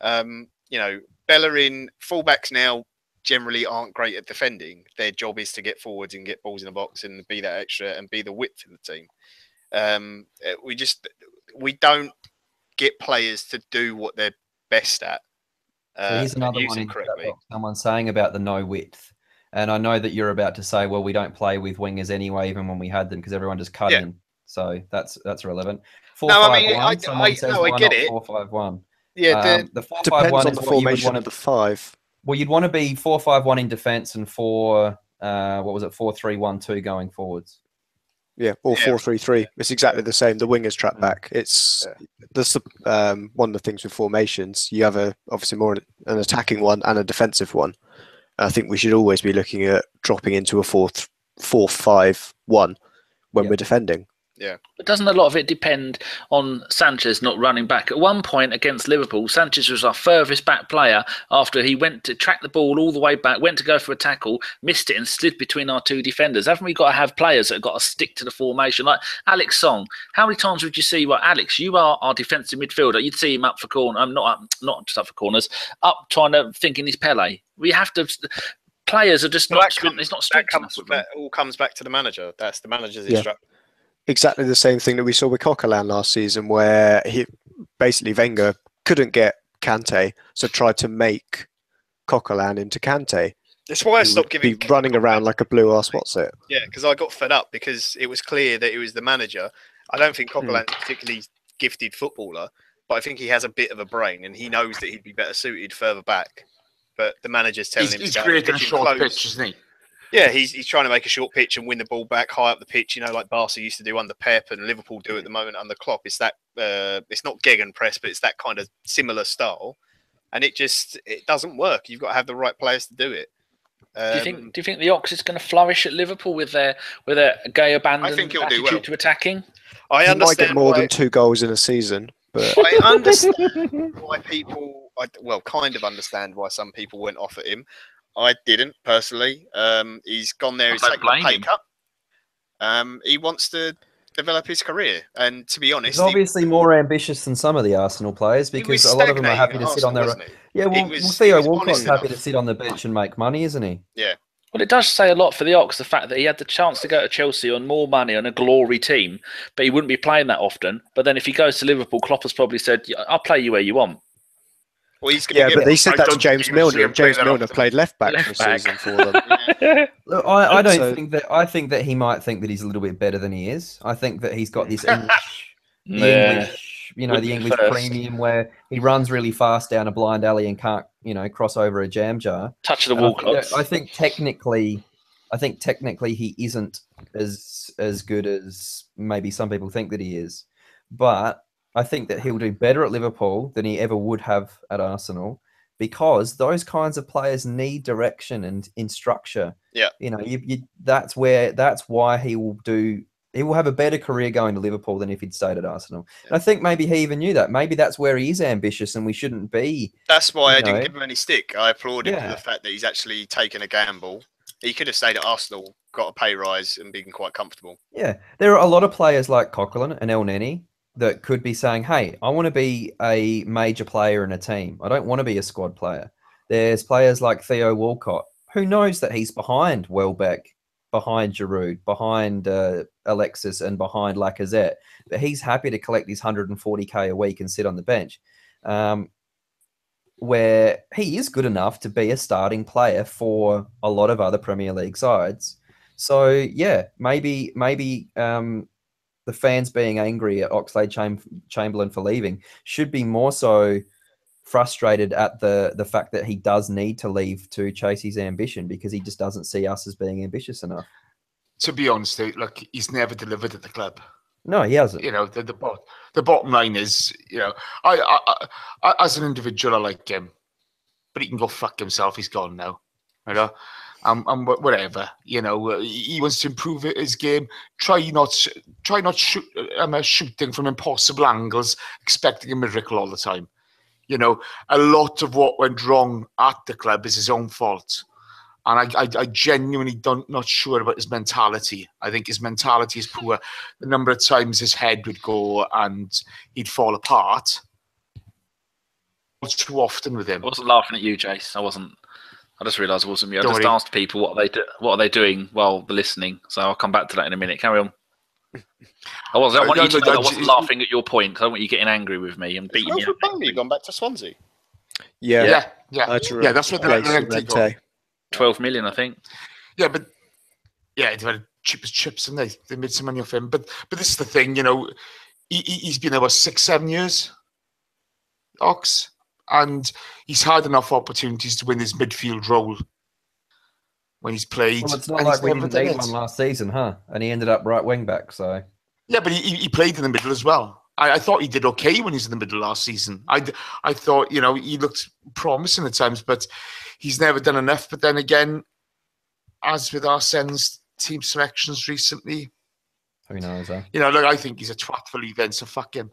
Bellerin, fullbacks now generally aren't great at defending. Their job is to get forwards and get balls in the box and be that extra and be the width in the team. We don't get players to do what they're best at. So here's another one. Someone saying about the no width. And I know that you're about to say, well, we don't play with wingers anyway, even when we had them, because everyone just cut in. So that's relevant. 4-5-1. I get it. 4-5-1. Yeah, the 4-5-1 depends on the formation of the five. Well, you'd want to be 4-5-1 in defence and 4-3-1-2 going forwards. Yeah, or 4-3-3. It's exactly the same. The wingers track back. It's one of the things with formations. You have obviously more an attacking one and a defensive one. I think we should always be looking at dropping into a 4-5-1 when we're defending. Yeah. But doesn't a lot of it depend on Sanchez not running back? At one point against Liverpool, Sanchez was our furthest back player after he went to track the ball all the way back, went to go for a tackle, missed it and slid between our two defenders. Haven't we got to have players that have got to stick to the formation? Like Alex Song, how many times would you see, Alex, you are our defensive midfielder. You'd see him up for corner. Not just up for corners, up trying to thinking he's Pele. We have to... Players are just not strict. It's not strict enough. That all comes back to the manager. That's the manager's instruction. Exactly the same thing that we saw with Coquelin last season, where Wenger couldn't get Kante, so tried to make Coquelin into Kante. That's why I He stopped would giving. be running around like a blue ass. What's it? Yeah, because I got fed up because it was clear that he was the manager. I don't think Coquelin's a particularly gifted footballer, but I think he has a bit of a brain, and he knows that he'd be better suited further back. But the manager's telling him He's creating a short pitch, isn't he? Yeah, he's trying to make a short pitch and win the ball back high up the pitch. You know, like Barca used to do under Pep and Liverpool do at the moment under Klopp. It's that it's not gegenpress, but it's that kind of similar style, and it doesn't work. You've got to have the right players to do it. Do you think the Ox is going to flourish at Liverpool with their gay abandoned attitude to attacking? I He understand might get more than 2 goals in a season, but I understand why people. Kind of understand why some people went off at him. I didn't personally. He's gone there. He's taken a pay cut. He wants to develop his career, and to be honest, he's obviously more ambitious than some of the Arsenal players because a lot of them are happy to sit on their. Yeah, well, Theo Walcott's happy to sit on the bench and make money, isn't he? Yeah. Well, it does say a lot for the Ox, the fact that he had the chance to go to Chelsea on more money on a glory team, but he wouldn't be playing that often. But then if he goes to Liverpool, Klopp has probably said, "I'll play you where you want." Well, but they said that to James Milner, and James Milner played left back for a season for them. Look, I don't think that. I think that he might think that he's a little bit better than he is. I think that he's got this English, the English premium where he runs really fast down a blind alley and can't, cross over a jam jar. Touch of the Walcott. I think technically he isn't as good as maybe some people think that he is, but I think that he'll do better at Liverpool than he ever would have at Arsenal because those kinds of players need direction and in structure. Yeah, that's why he will have a better career going to Liverpool than if he'd stayed at Arsenal. Yeah. And I think maybe he even knew that. Maybe that's where he is ambitious, and we shouldn't be. That's why I didn't give him any stick. I applaud him for the fact that he's actually taken a gamble. He could have stayed at Arsenal, got a pay rise, and been quite comfortable. Yeah, there are a lot of players like Coquelin and El Neni that could be saying, hey, I want to be a major player in a team. I don't want to be a squad player. There's players like Theo Walcott, who knows that he's behind Welbeck, behind Giroud, behind Alexis, and behind Lacazette. But he's happy to collect his 140k a week and sit on the bench, where he is good enough to be a starting player for a lot of other Premier League sides. So, yeah, maybe the fans being angry at Oxlade-Chamberlain for leaving should be more so frustrated at the fact that he does need to leave to chase his ambition because he just doesn't see us as being ambitious enough. To be honest, look, he's never delivered at the club. No, he hasn't. The bottom line is, I as an individual, I like him, but he can go fuck himself. He's gone now, whatever, he wants to improve his game. Try not shooting from impossible angles, expecting a miracle all the time. A lot of what went wrong at the club is his own fault. And I genuinely not sure about his mentality. I think his mentality is poor. The number of times his head would go and he'd fall apart. Too often with him. I wasn't laughing at you, Jace. I just realised it wasn't me. I just asked people what are they doing while they're listening. So I'll come back to that in a minute. Carry on. I wasn't laughing at your point because I want you getting angry with me and beating me. You've gone back to Swansea. Yeah. That's what they're 12 million, I think. Yeah, but they've had cheap as chips, and they made some money off him. But this is the thing, he's been there 6-7 years, Ox, and he's had enough opportunities to win his midfield role when he's played. Well, it's not like we didn't need one last season, huh? And he ended up right wing back, so. Yeah, but he played in the middle as well. I thought he did okay when he was in the middle last season. I thought, he looked promising at times, but he's never done enough. But then again, as with Arsene's team selections recently, who knows, huh? Look, I think he's a twat for leaving, so fuck him.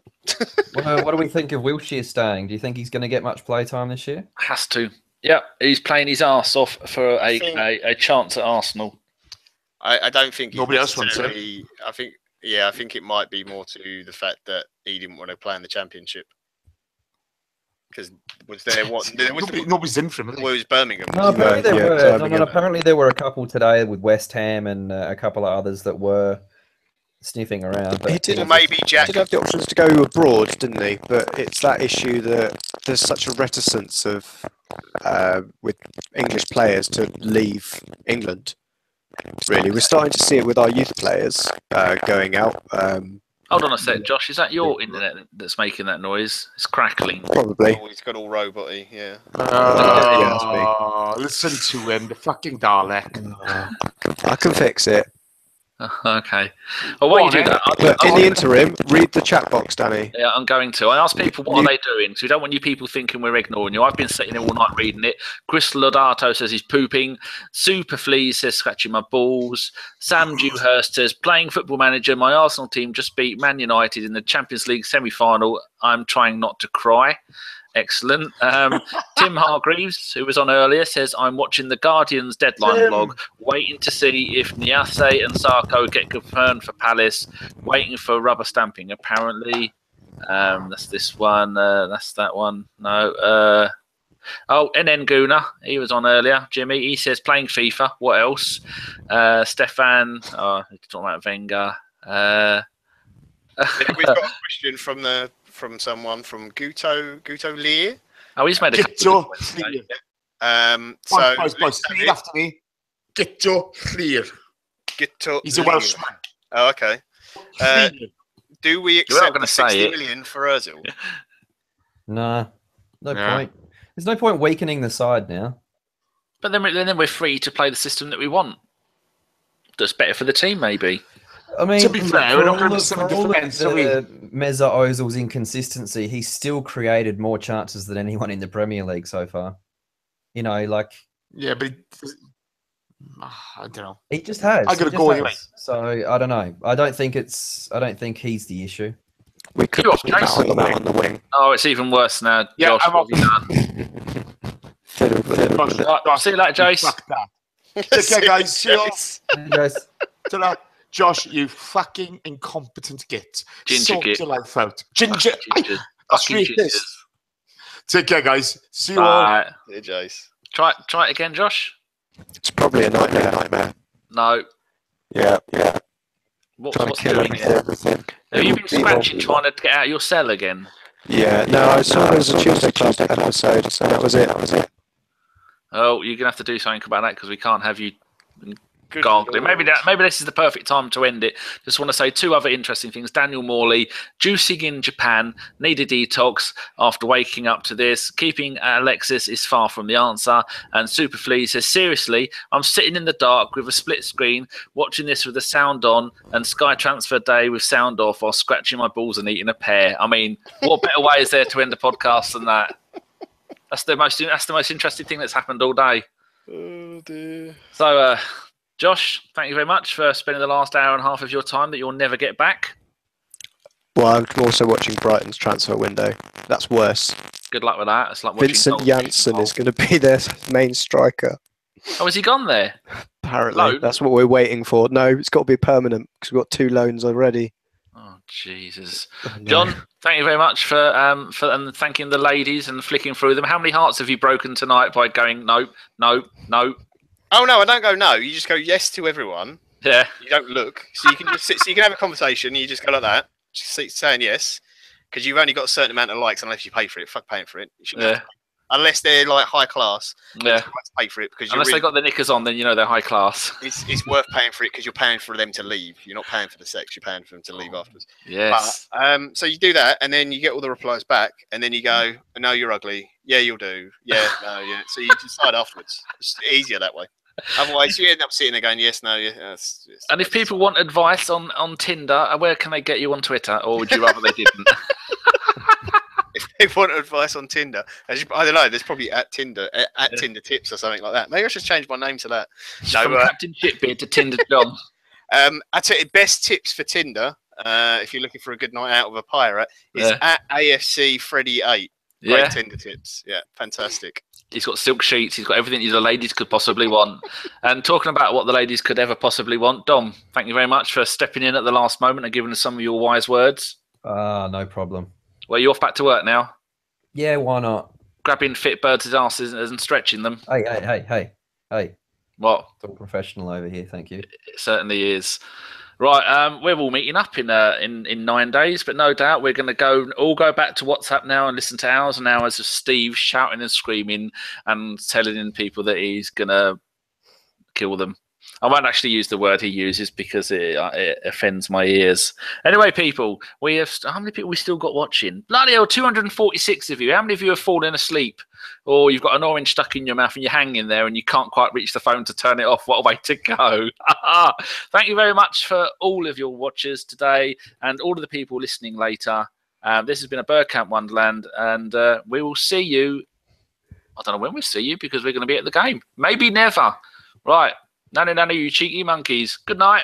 What do we think of Wilshere staying? Do you think he's going to get much play time this year? Has to. Yeah, he's playing his arse off for a chance at Arsenal. I don't think nobody else wants it. I think it might be more to the fact that he didn't want to play in the Championship. Because nobody's in for him. Well, it was Birmingham. No, apparently there were a couple today with West Ham and a couple of others that were sniffing around. But he did maybe Jack did have the options to go abroad, didn't he? But it's that issue that there's such a reticence of with English players to leave England. Really, we're starting to see it with our youth players going out. Hold on a sec, Josh. Is that your internet that's making that noise? It's crackling. Probably. Oh, he's got all robot-y, yeah. Listen to him, the fucking Dalek. I can fix it. Okay. Well, while you do that, But in the interim, read the chat box, Danny. Yeah, I'm going to. I ask people what are they doing, because we don't want you people thinking we're ignoring you. I've been sitting here all night reading it. Chris Lodato says he's pooping. Super Fleas says scratching my balls. Sam Dewhurst says playing Football Manager. My Arsenal team just beat Man United in the Champions League semi-final. I'm trying not to cry. Excellent. Tim Hargreaves, who was on earlier, says, I'm watching the Guardian's deadline vlog, waiting to see if Niasse and Sarko get confirmed for Palace, waiting for rubber stamping, apparently. That's this one. That's that one. No. NN Guna, he was on earlier. Jimmy, he says, playing FIFA. What else? Stefan, talking about Wenger. We've got a question from someone from Guto Lear. Oh, he's made a Guto Lear. Boys, repeat after me. Guto Lear. He's a Welshman. Oh, okay. Do we accept the 60 million for Ozil? Nah, no point. There's no point weakening the side now. But then we're free to play the system that we want. That's better for the team, maybe. I mean, to be fair, we're not going to be for all of Mesut Ozil's inconsistency, he's still created more chances than anyone in the Premier League so far. You know, like... Yeah, but I don't know. He just has. I got to go anyway. So, I don't know. I don't think he's the issue. We could put him out on the wing. Oh, it's even worse now. Yeah, Josh, what have you done? See you later, Jace. Okay, guys. Cheers. Guys. Ta-ra. Josh, you fucking incompetent git. Ginger sort git. your life out. Ginger. That's this. Take care, guys. See you all. Hey, Jace. Try it again, Josh. It's probably a nightmare. No. Yeah. What's doing it? Have you been scratching trying to get out of your cell again? Yeah. No, I saw there was a Tuesday Club episode, so that was it. Oh, you're gonna have to do something about that because we can't have you gargling. Maybe this is the perfect time to end it. Just want to say two other interesting things. Daniel Morley, juicing in Japan, need a detox after waking up to this. Keeping Alexis is far from the answer. And Superflea says, seriously, I'm sitting in the dark with a split screen, watching this with the sound on and Sky Transfer Day with sound off while scratching my balls and eating a pear. I mean, what better way is there to end a podcast than that? That's the most interesting thing that's happened all day. Oh, dear. So, Josh, thank you very much for spending the last hour and a half of your time that you'll never get back. Well, I'm also watching Brighton's transfer window. That's worse. Good luck with that. It's like watching Vincent Janssen is going to be their main striker. Oh, has he gone there? Apparently. Loan? That's what we're waiting for. No, it's got to be permanent because we've got 2 loans already. Oh, Jesus. Oh, no. John, thank you very much for and thanking the ladies and flicking through them. How many hearts have you broken tonight by going no? Oh no, I don't go no. You just go yes to everyone. Yeah. You don't look, so you can just sit, so you can have a conversation. You just go like that, just saying yes, because you've only got a certain amount of likes unless you pay for it. Fuck paying for it. You shouldn't have to pay. Unless they're like high class. Yeah. You have to pay for it because unless they got the knickers on, then you know they're high class. It's worth paying for it because you're paying for them to leave. You're not paying for the sex. You're paying for them to leave afterwards. Yes. But, so you do that, and then you get all the replies back, and then you go, "No, you're ugly. Yeah, you'll do. Yeah, no, yeah." So you decide afterwards. It's easier that way. Otherwise, you end up sitting there going, "Yes, no, yeah." Yes, and if people want advice on Tinder, where can they get you on Twitter, or would you rather they didn't? If people want advice on Tinder, I don't know. There's probably at Tinder Tips or something like that. Maybe I should change my name to that. No, from Captain Shitbeard to Tinder John. I tell you, best tips for Tinder. If you're looking for a good night out with a pirate, is at AFC Freddy 8. Great Tinder tips. Yeah, fantastic. He's got silk sheets. He's got everything the ladies could possibly want. And talking about what the ladies could ever possibly want, Dom, thank you very much for stepping in at the last moment and giving us some of your wise words. No problem. Well, you off back to work now? Yeah, why not? Grabbing fit birds' asses and stretching them. Hey. What? It's all professional over here, thank you. It certainly is. Right, we're all meeting up in 9 days, but no doubt we're going to all go back to WhatsApp now and listen to hours and hours of Steve shouting and screaming and telling people that he's going to kill them. I won't actually use the word he uses because it offends my ears. Anyway, people, how many people we still got watching? Bloody hell, 246 of you. How many of you have fallen asleep? Or you've got an orange stuck in your mouth and you're hanging there and you can't quite reach the phone to turn it off. What a way to go. Thank you very much for all of your watchers today and all of the people listening later. This has been a Bergkamp Wonderland, and we will see you. I don't know when we'll see you because we're going to be at the game. Maybe never. Right. None of you cheeky monkeys. Good night.